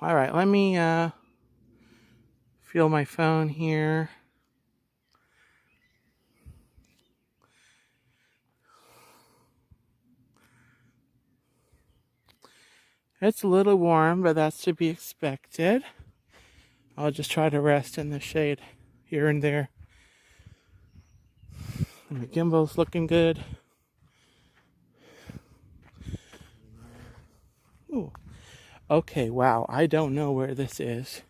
Alright, let me feel my phone here. It's a little warm, but that's to be expected. I'll just try to rest in the shade here and there. And the gimbal's looking good. Ooh. Okay, wow, I don't know where this is.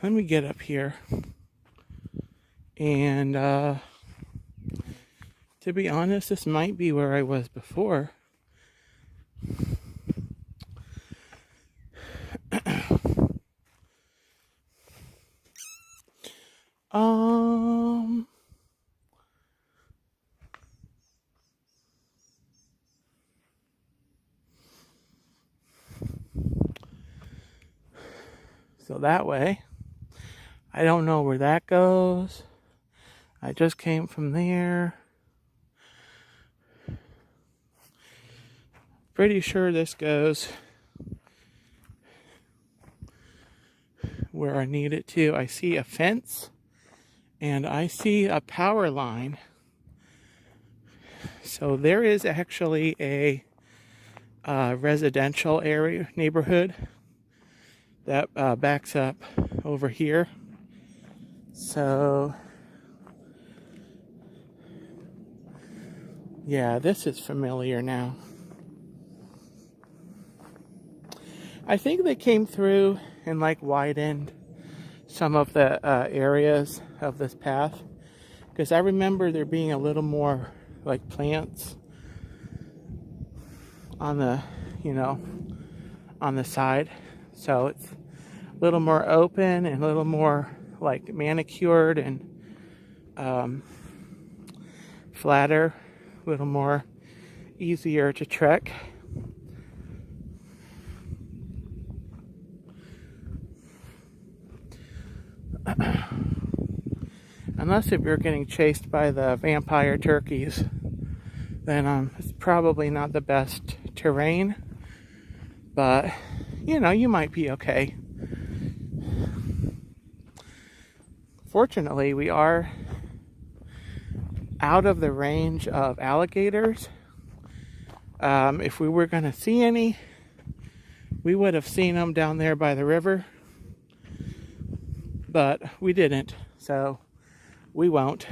Let me get up here. And to be honest, this might be where I was before. So that way, I don't know where that goes. I just came from there. Pretty sure this goes where I need it to. I see a fence and I see a power line. So there is actually a residential area neighborhood that backs up over here. So yeah, this is familiar now. I think they came through and widened some of the areas of this path, because I remember there being a little more plants on the on the side, so it's a little more open and a little more manicured and flatter, a little more easier to trek. Unless if you're getting chased by the vampire turkeys, then it's probably not the best terrain, but you might be okay. Fortunately, we are out of the range of alligators. If we were going to see any, we would have seen them down there by the river, but we didn't, so we won't.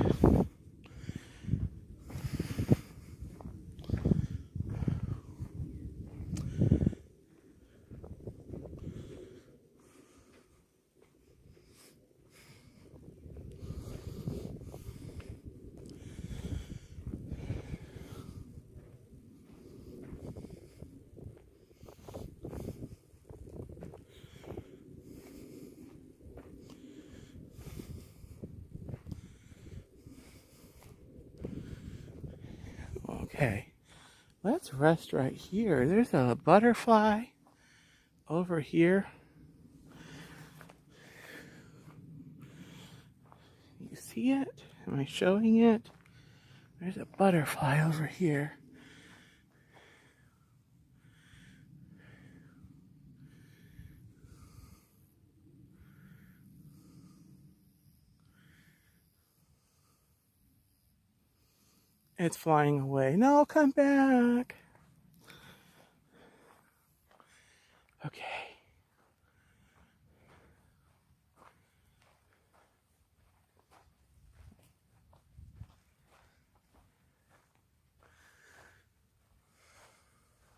Let's rest right here. There's a butterfly over here. You see it? Am I showing it? There's a butterfly over here. It's flying away. No, come back. Okay.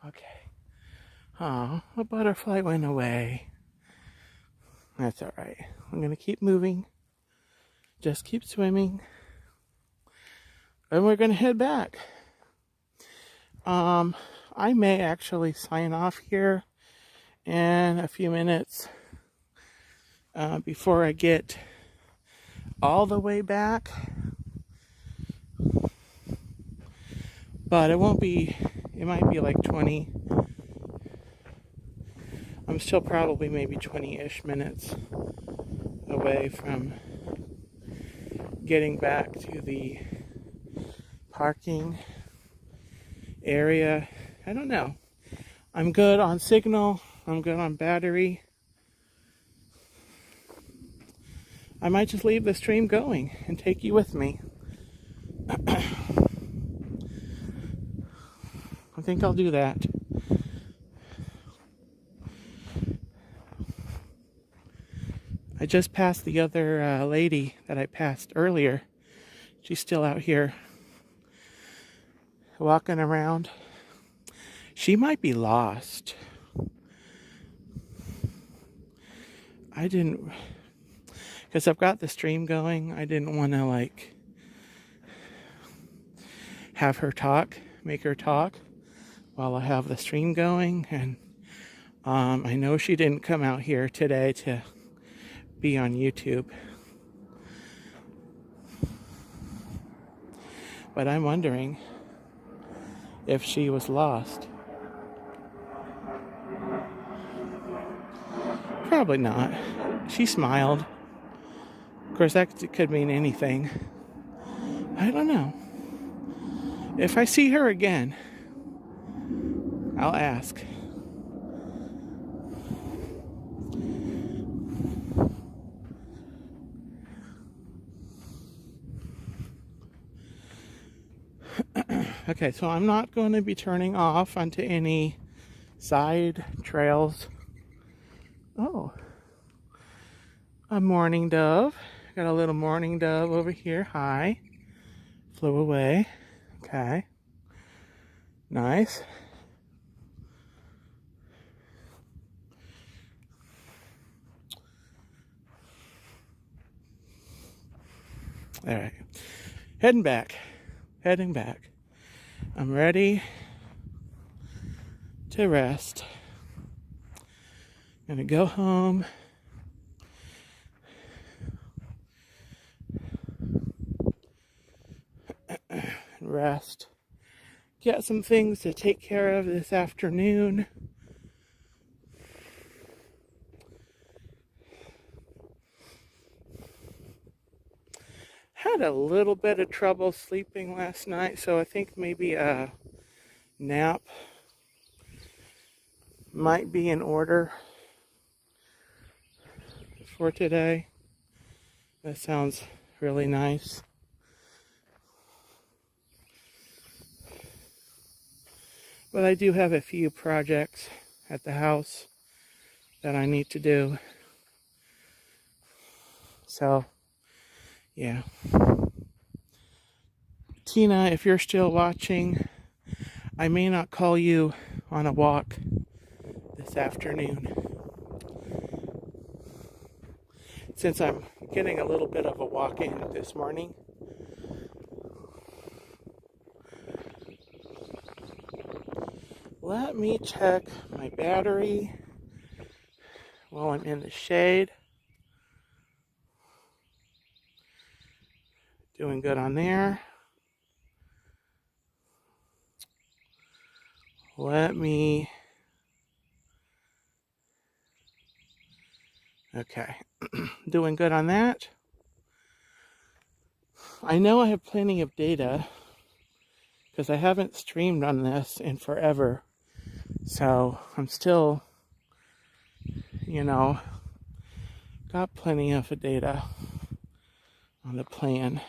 Okay. Oh, a butterfly went away. That's all right. I'm going to keep moving. Just keep swimming. And we're going to head back. I may actually sign off here in a few minutes before I get all the way back. But it won't be, it might be like 20. I'm still probably maybe 20-ish minutes away from getting back to the parking area. I don't know. I'm good on signal. I'm good on battery. I might just leave the stream going and take you with me. I think I'll do that. I just passed the other lady that I passed earlier. She's still out here walking around. She might be lost. I didn't, because I've got the stream going, I didn't want to have her talk, make her talk while I have the stream going. And I know she didn't come out here today to be on YouTube. But I'm wondering if she was lost. Probably not. She smiled. Of course, that could mean anything. I don't know. If I see her again, I'll ask. Okay, so I'm not going to be turning off onto any side trails. Oh, a mourning dove. Got a little mourning dove over here. Hi. Flew away. Okay. Nice. All right. Heading back. I'm ready to rest. I'm gonna go home. Rest. Get some things to take care of this afternoon. Had a little bit of trouble sleeping last night, so I think maybe a nap might be in order for today. That sounds really nice. But I do have a few projects at the house that I need to do. So, yeah. Tina, if you're still watching, I may not call you on a walk this afternoon, since I'm getting a little bit of a walk in this morning. Let me check my battery while I'm in the shade. Doing good on there. Let me... Okay. Doing good on that. I know I have plenty of data because I haven't streamed on this in forever. So I'm still, got plenty of data on the plan.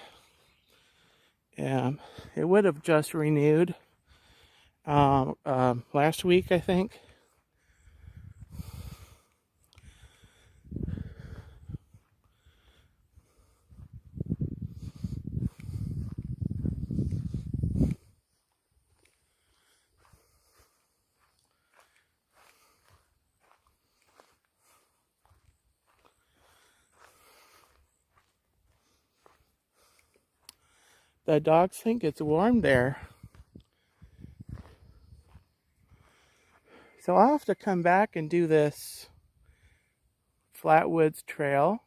It would have just renewed last week, I think. The dogs think it's warm there. So I'll have to come back and do this Flatwoods Trail.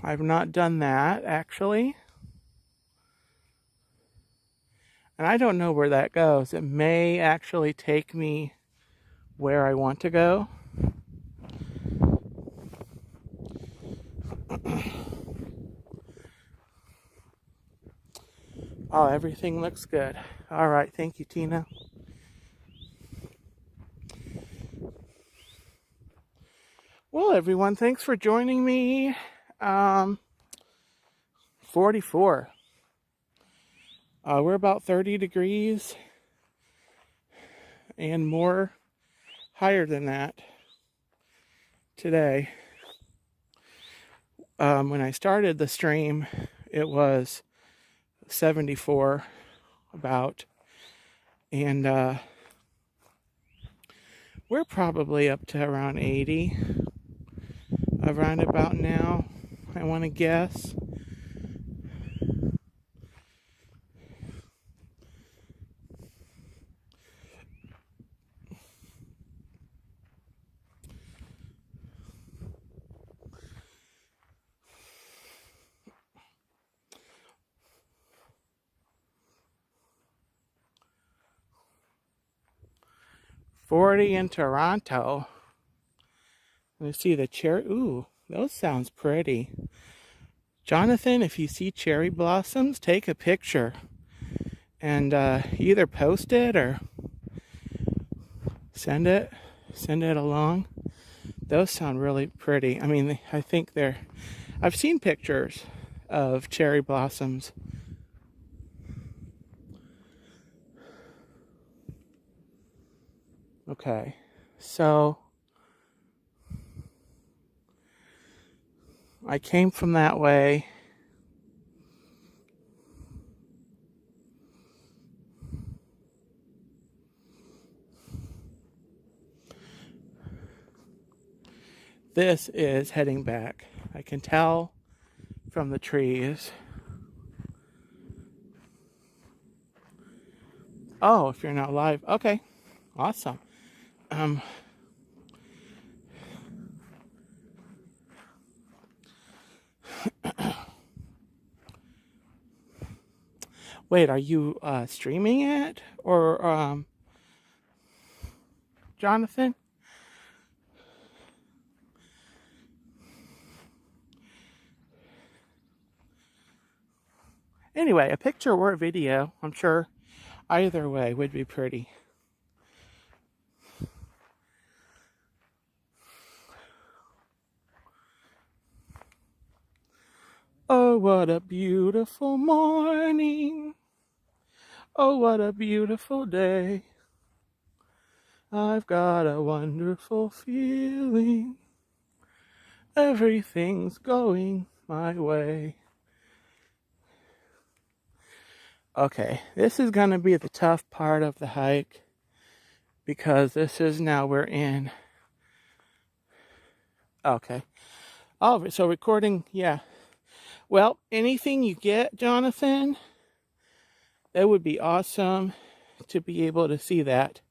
I've not done that, actually. And I don't know where that goes. It may actually take me where I want to go. Oh, everything looks good. All right, thank you, Tina. Well, everyone, thanks for joining me. 44. We're about 30 degrees and more higher than that today. When I started the stream, it was 74 about, and we're probably up to around 80 around about now, I want to guess. $40 in Toronto. Let's see the cherry. Ooh, those sounds pretty. Jonathan, if you see cherry blossoms, take a picture and either post it or send it along. Those sound really pretty. I mean, I think I've seen pictures of cherry blossoms. Okay, so I came from that way. This is heading back. I can tell from the trees. Oh, if you're not live. Okay, awesome. Wait, are you streaming it or Jonathan? Anyway, a picture or a video, I'm sure either way would be pretty. Oh, what a beautiful morning. Oh, what a beautiful day. I've got a wonderful feeling. Everything's going my way. Okay, this is going to be the tough part of the hike because this is now we're in. Okay. Oh, so recording, yeah. Well, anything you get, Jonathan, that would be awesome to be able to see that.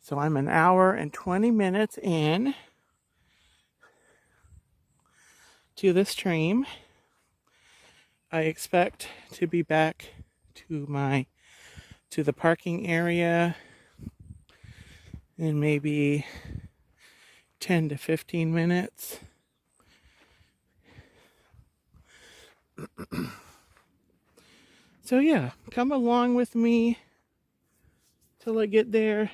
So I'm an hour and 20 minutes in to the stream. I expect to be back to the parking area in maybe 10 to 15 minutes. So yeah, come along with me till I get there.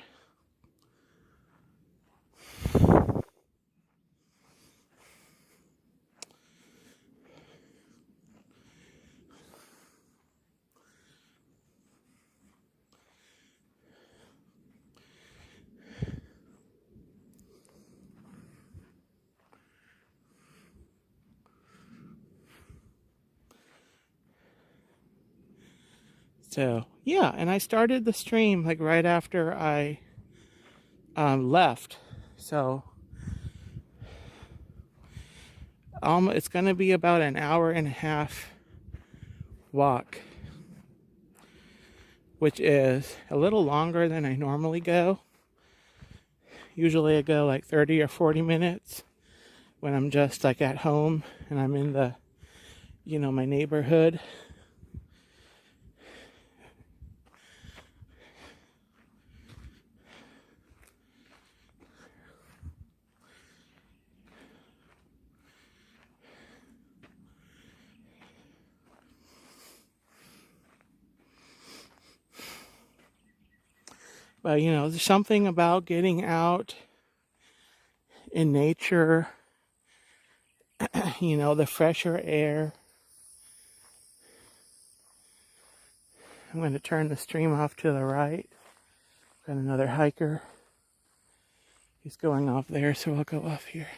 So yeah, and I started the stream like right after I left. So it's gonna be about an hour and a half walk, which is a little longer than I normally go. Usually I go like 30 or 40 minutes when I'm just like at home and I'm in the, my neighborhood. But there's something about getting out in nature, the fresher air. I'm going to turn the stream off to the right. Got another hiker. He's going off there, so I'll go off here.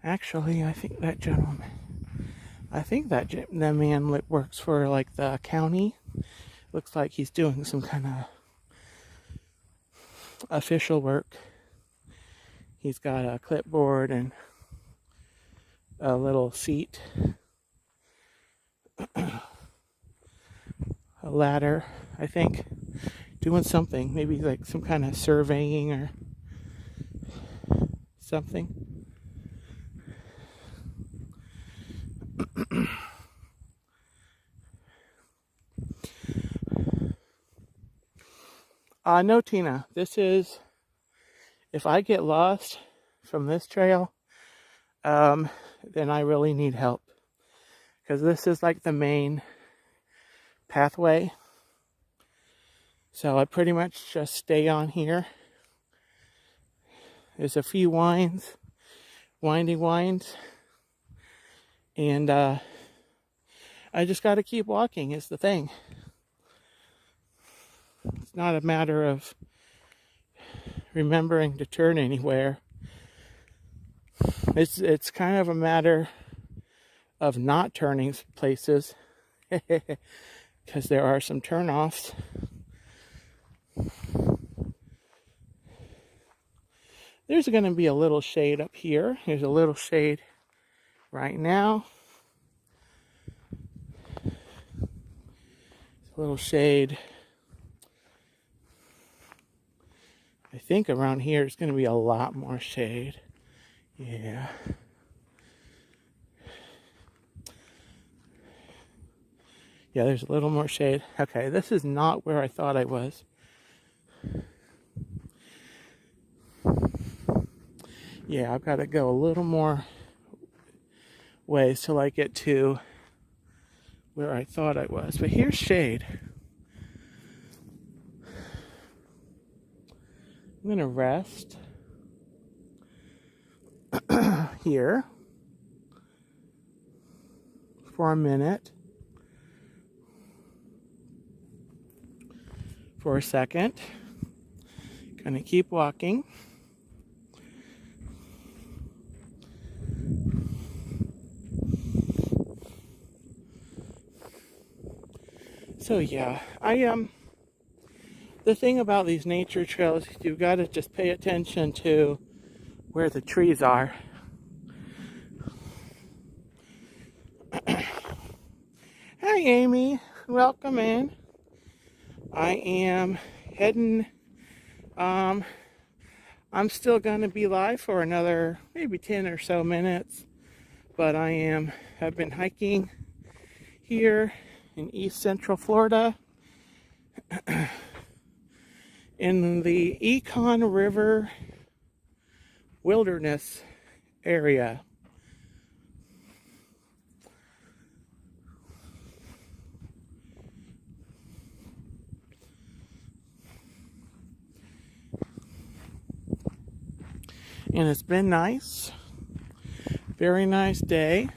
Actually, I think that man works for like the county. Looks like he's doing some kind of official work. He's got a clipboard and a little seat, a ladder, I think, doing something, maybe like some kind of surveying or something. No, Tina, if I get lost from this trail, then I really need help. Because this is like the main pathway. So I pretty much just stay on here. There's a few winding winds. And I just got to keep walking is the thing. It's not a matter of remembering to turn anywhere. It's kind of a matter of not turning places because there are some turnoffs. There's going to be a little shade up here. There's a little shade right now. A little shade. I think around here is going to be a lot more shade. Yeah. Yeah, there's a little more shade. Okay, this is not where I thought I was. Yeah, I've got to go a little more ways till I get to where I thought I was. But here's shade. I'm going to rest here for a minute, for a second. Going to keep walking. So yeah, the thing about these nature trails, you've got to just pay attention to where the trees are. Hi Amy, welcome in. I am heading, I'm still going to be live for another maybe 10 or so minutes, but have been hiking here in East Central Florida in the Econ River Wilderness Area. And it's been nice, very nice day.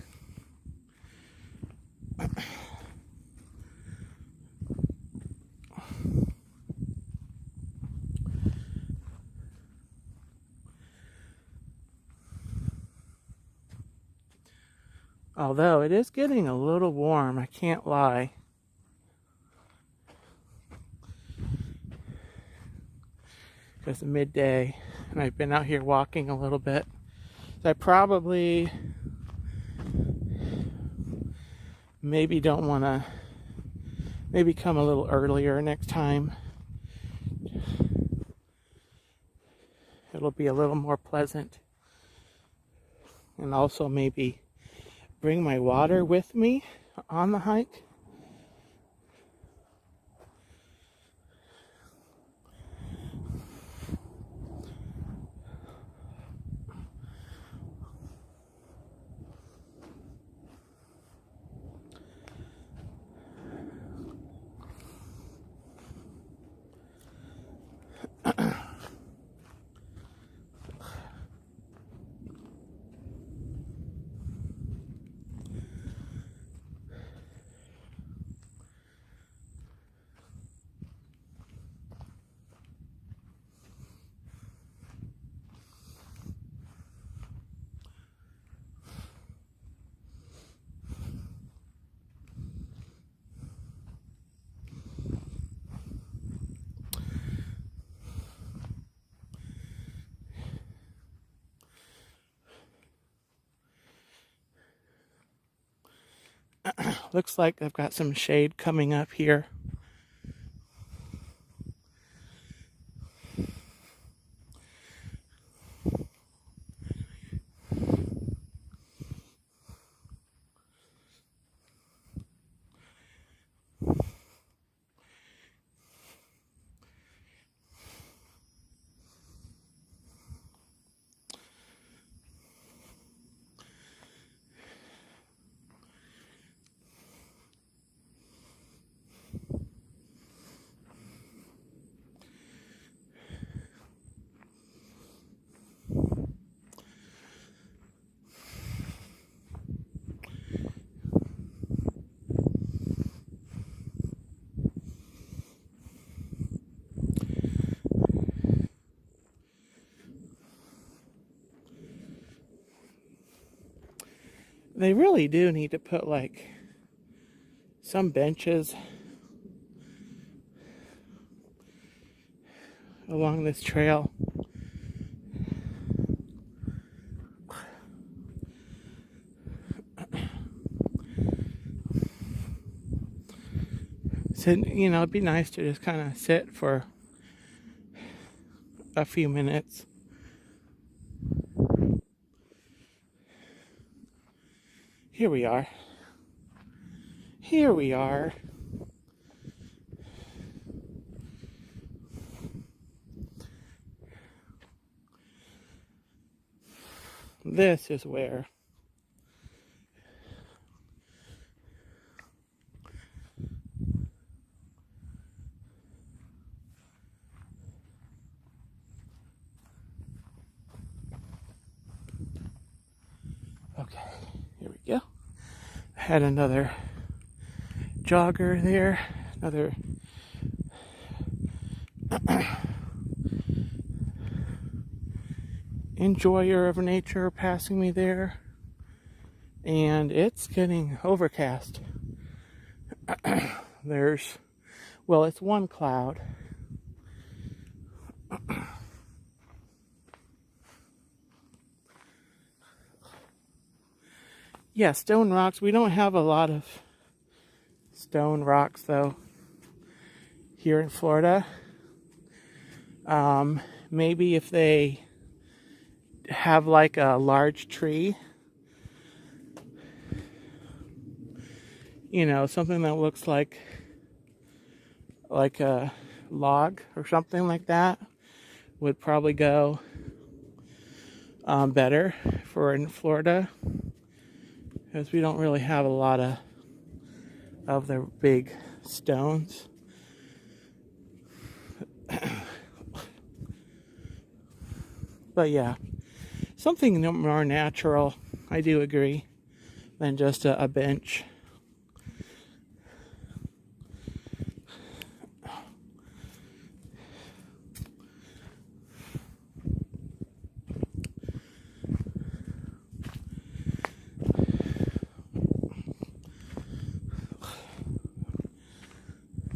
Although it is getting a little warm, I can't lie. Because it's midday, and I've been out here walking a little bit. So I probably maybe don't want to, maybe come a little earlier next time. It'll be a little more pleasant. And also maybe bring my water with me on the hike. Looks like I've got some shade coming up here. They really do need to put like some benches along this trail. So, it'd be nice to just kind of sit for a few minutes. Here we are. Here we are. This is where okay, here we go. I had another jogger there, another enjoyer of nature passing me there, and it's getting overcast. well, it's one cloud. Yeah, stone rocks. We don't have a lot of stone rocks, though, here in Florida. Maybe if they have like a large tree, you know, something that looks like a log or something like that, would probably go better for in Florida, because we don't really have a lot of the big stones. But yeah, something more natural, I do agree, than just a bench.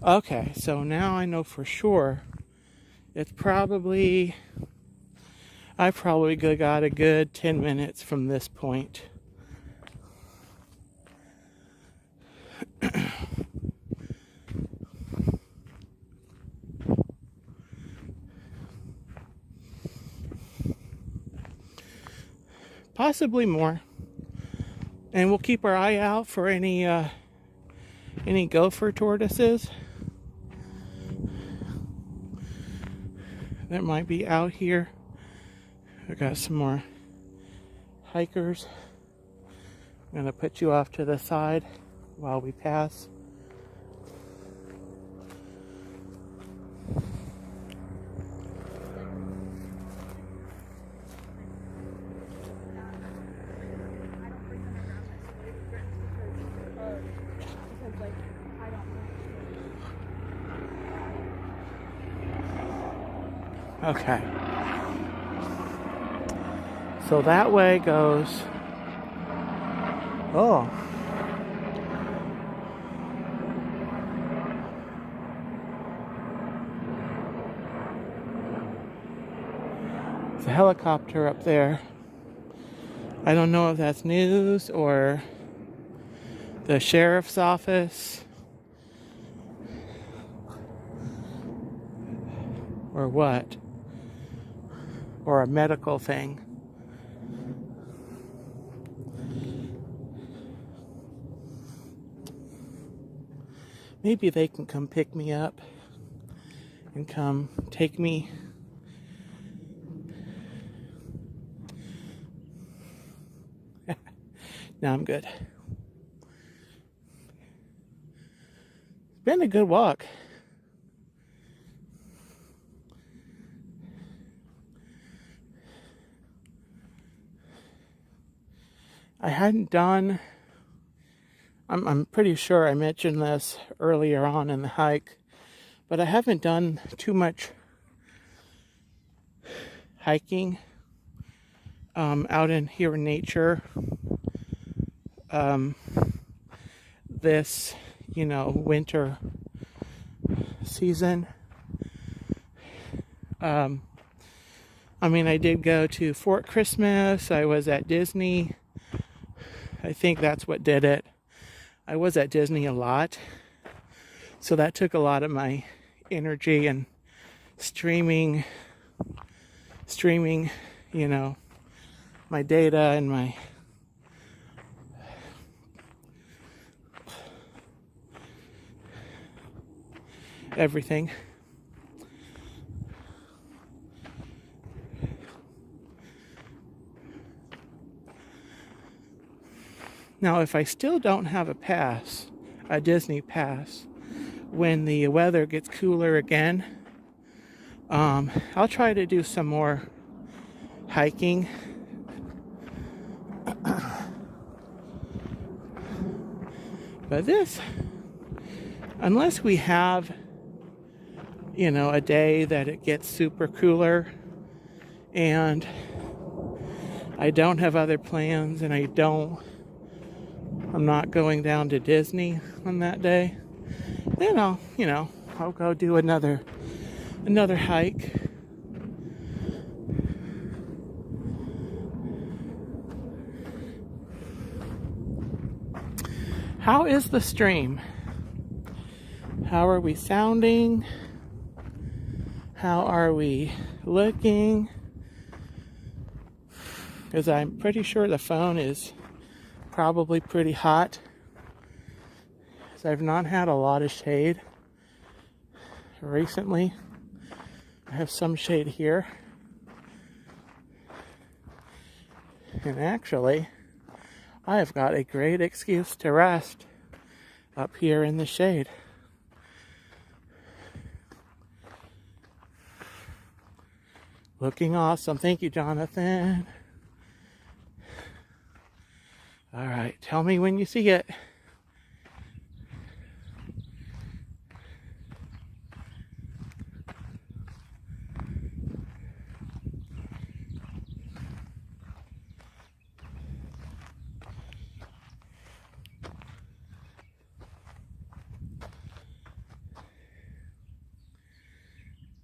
Okay, so now I know for sure it's probably, I probably got a good 10 minutes from this point. Possibly more. And we'll keep our eye out for any gopher tortoises that might be out here. I got some more hikers. I'm gonna put you off to the side while we pass. Okay. So that way goes. Oh. It's a helicopter up there. I don't know if that's news or the sheriff's office or what. Or a medical thing. Maybe they can come pick me up and come take me. No, I'm good. It's been a good walk. I hadn't done, I'm pretty sure I mentioned this earlier on in the hike, but I haven't done too much hiking out in here in nature this, winter season. I did go to Fort Christmas. I was at Disney. I think that's what did it. I was at Disney a lot, so that took a lot of my energy and streaming, my data and my everything. Now, if I still don't have a Disney pass, when the weather gets cooler again, I'll try to do some more hiking. But this, unless we have, a day that it gets super cooler and I don't have other plans and I'm not going down to Disney on that day, Then I'll go do another hike. How is the stream? How are we sounding? How are we looking? Because I'm pretty sure the phone is probably pretty hot. Because I've not had a lot of shade recently. I have some shade here. And actually, I have got a great excuse to rest up here in the shade. Looking awesome. Thank you, Jonathan. All right, tell me when you see it.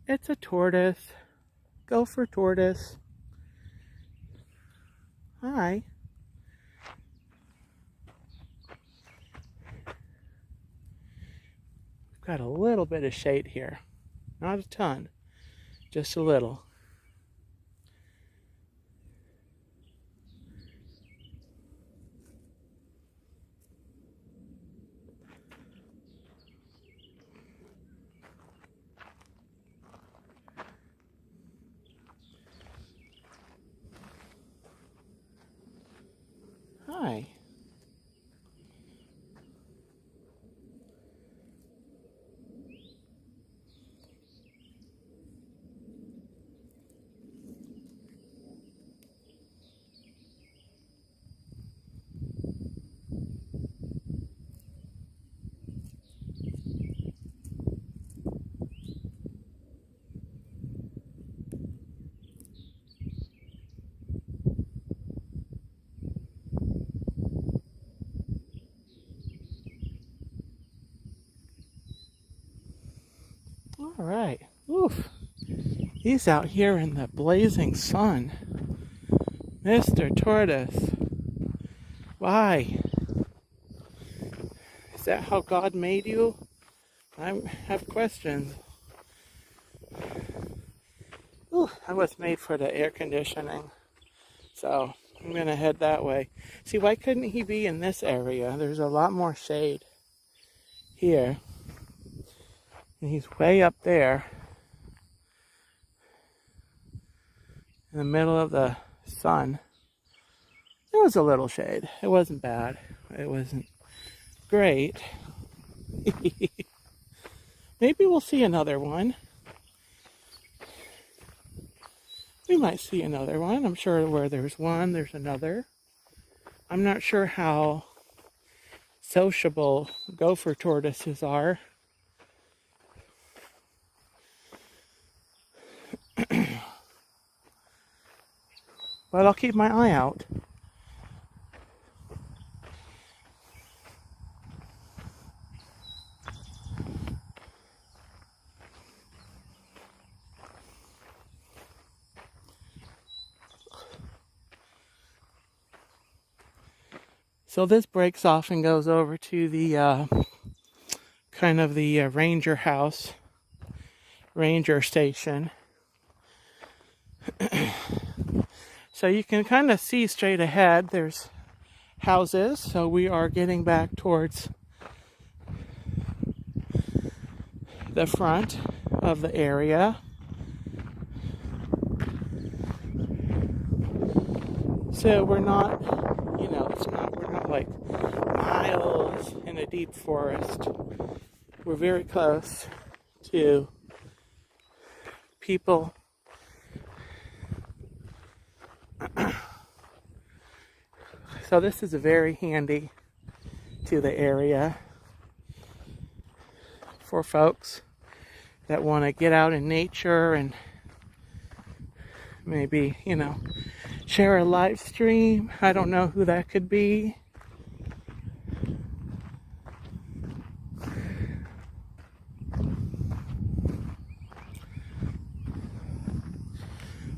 It's a tortoise. Go for tortoise. Hi. We've got a little bit of shade here. Not a ton, just a little. Hi. All right. Oof. He's out here in the blazing sun. Mr. Tortoise. Why? Is that how God made you? I have questions. Ooh, I was made for the air conditioning. So I'm going to head that way. See, why couldn't he be in this area? There's a lot more shade here. And he's way up there in the middle of the sun. There was a little shade. It wasn't bad. It wasn't great. Maybe we'll see another one. We might see another one. I'm sure where there's one, there's another. I'm not sure how sociable gopher tortoises are. But I'll keep my eye out. So this breaks off and goes over to the kind of the ranger house, ranger station. So you can kind of see straight ahead. There's houses. So we are getting back towards the front of the area. So we're not, we're not like miles in a deep forest. We're very close to people. So this is very handy to the area for folks that want to get out in nature and maybe, share a live stream. I don't know who that could be.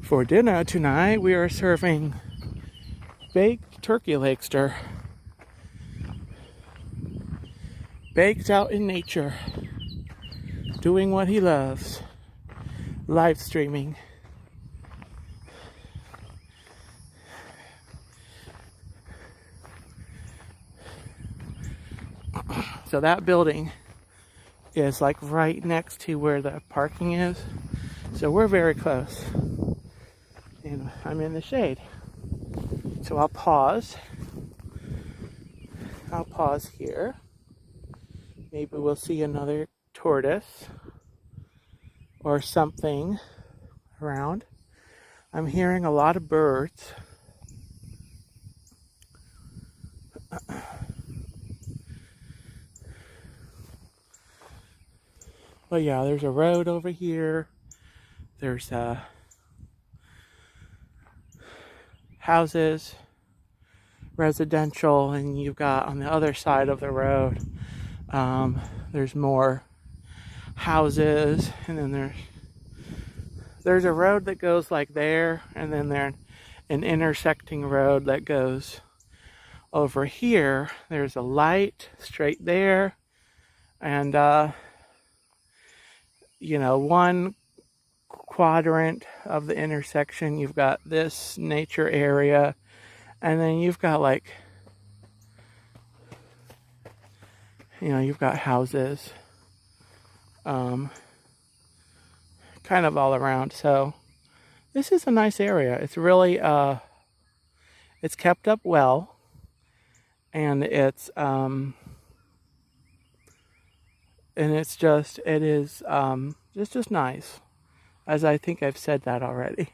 For dinner tonight, we are serving baked turkey Legster. Baked out in nature, doing what he loves, live streaming. So that building is like right next to where the parking is. So we're very close. And I'm in the shade. So I'll pause. I'll pause here. Maybe we'll see another tortoise or something around. I'm hearing a lot of birds. But yeah, there's a road over here. There's houses, residential, and you've got on the other side of the road, there's more houses, and then there's a road that goes like there, and then there's an intersecting road that goes over here. There's a light straight there, and one quadrant of the intersection, you've got this nature area, and then you've got you've got houses kind of all around. So this is a nice area. It's really it's kept up well, and it's just nice, as I think I've said that already.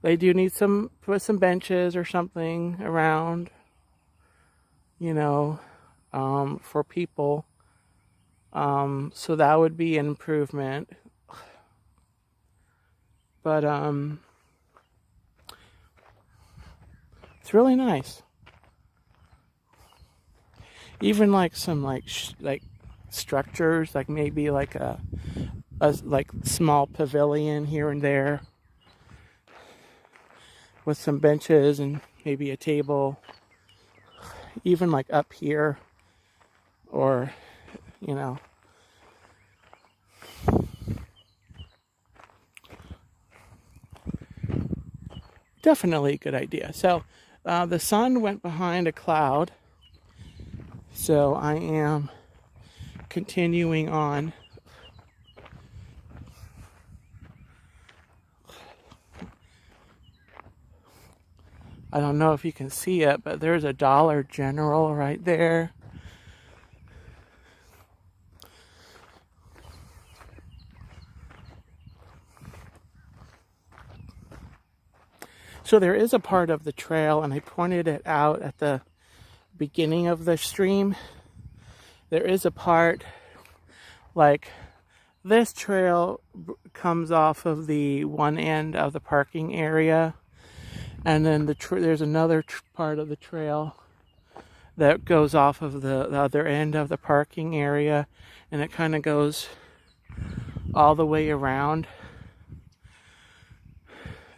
They do need put some benches or something around, for people. So that would be an improvement. But it's really nice. Even some structures, like maybe like a small pavilion here and there with some benches and maybe a table, even like up here, or definitely a good idea. So the sun went behind a cloud, so I am continuing on. I don't know if you can see it, but there's a Dollar General right there. So there is a part of the trail, and I pointed it out at the beginning of the stream. There is a part, like this trail comes off of the one end of the parking area, and then there's another part of the trail that goes off of the other end of the parking area, and it kind of goes all the way around.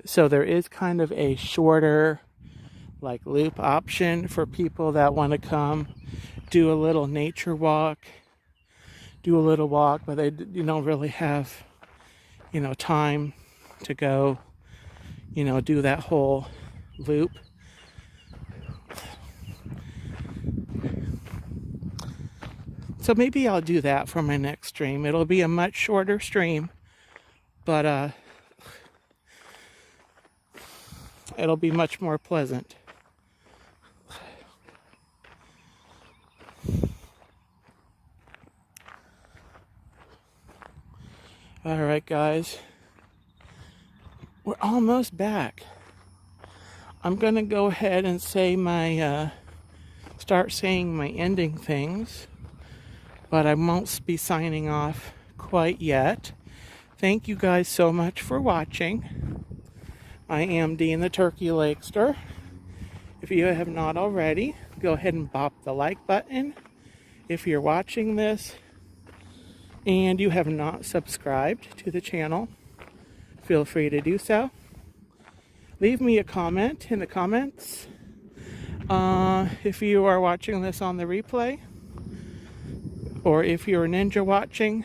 So there is kind of a shorter loop option for people that want to come do a little nature walk, but they don't really have time to go do that whole loop. So maybe I'll do that for my next stream. It'll be a much shorter stream, but it'll be much more pleasant. All right, guys, we're almost back. I'm gonna go ahead and say start saying my ending things, but I won't be signing off quite yet. Thank you guys so much for watching. I am Dean the Turkey Legster. If you have not already, go ahead and bop the like button. If you're watching this and you have not subscribed to the channel, feel free to do so. Leave me a comment in the comments. If you are watching this on the replay, or if you're ninja watching,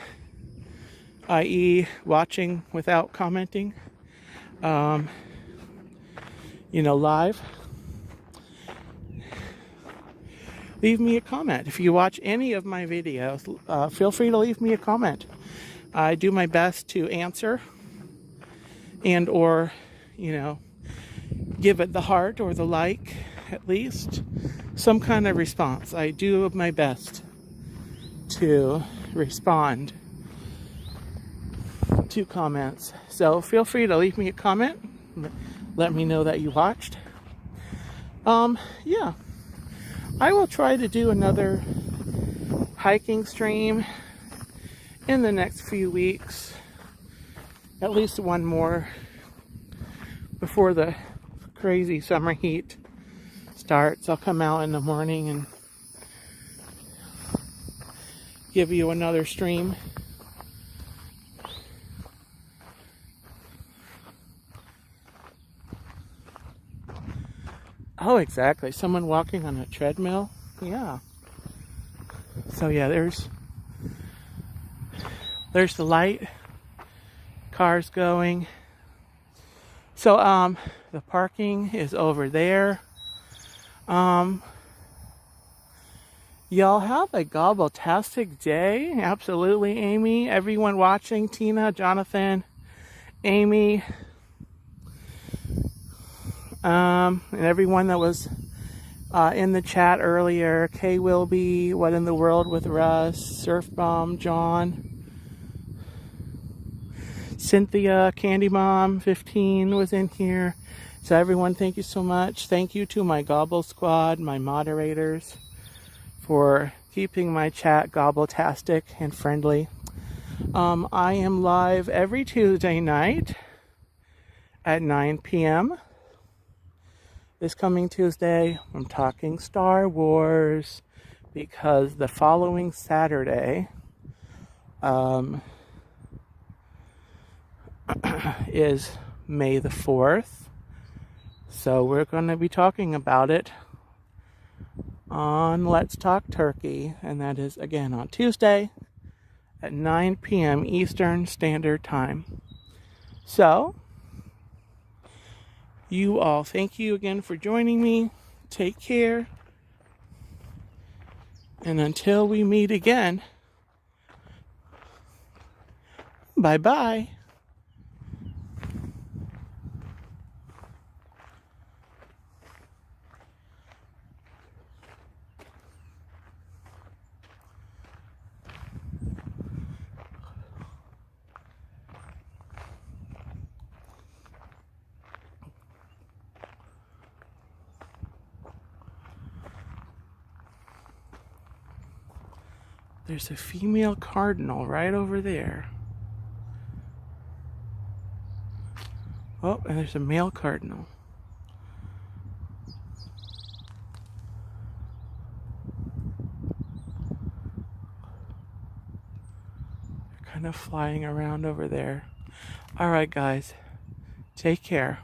i.e. watching without commenting, live, leave me a comment. If you watch any of my videos, feel free to leave me a comment. I do my best to answer and or, give it the heart or the like, at least some kind of response. I do my best to respond to comments. So feel free to leave me a comment. Let me know that you watched. Yeah. I will try to do another hiking stream in the next few weeks. At least one more before the crazy summer heat starts. I'll come out in the morning and give you another stream. Oh, exactly. Someone walking on a treadmill. Yeah. So yeah, there's the light. Cars going. So the parking is over there. Y'all have a gobbletastic day. Absolutely, Amy. Everyone watching, Tina, Jonathan, Amy, and everyone that was in the chat earlier. Kay Wilby, What in the World with Russ, Surf Bomb, John, Cynthia, Candy Mom 15 was in here. So everyone, thank you so much. Thank you to my Gobble Squad, my moderators, for keeping my chat gobbletastic and friendly. I am live every Tuesday night at 9 p.m. This coming Tuesday, I'm talking Star Wars, because the following Saturday is May the 4th. So we're going to be talking about it on Let's Talk Turkey, and that is again on Tuesday at 9 p.m. Eastern Standard Time. So, you all, thank you again for joining me. Take care. And until we meet again, bye-bye. There's a female cardinal right over there. Oh, and there's a male cardinal. They're kind of flying around over there. All right, guys. Take care.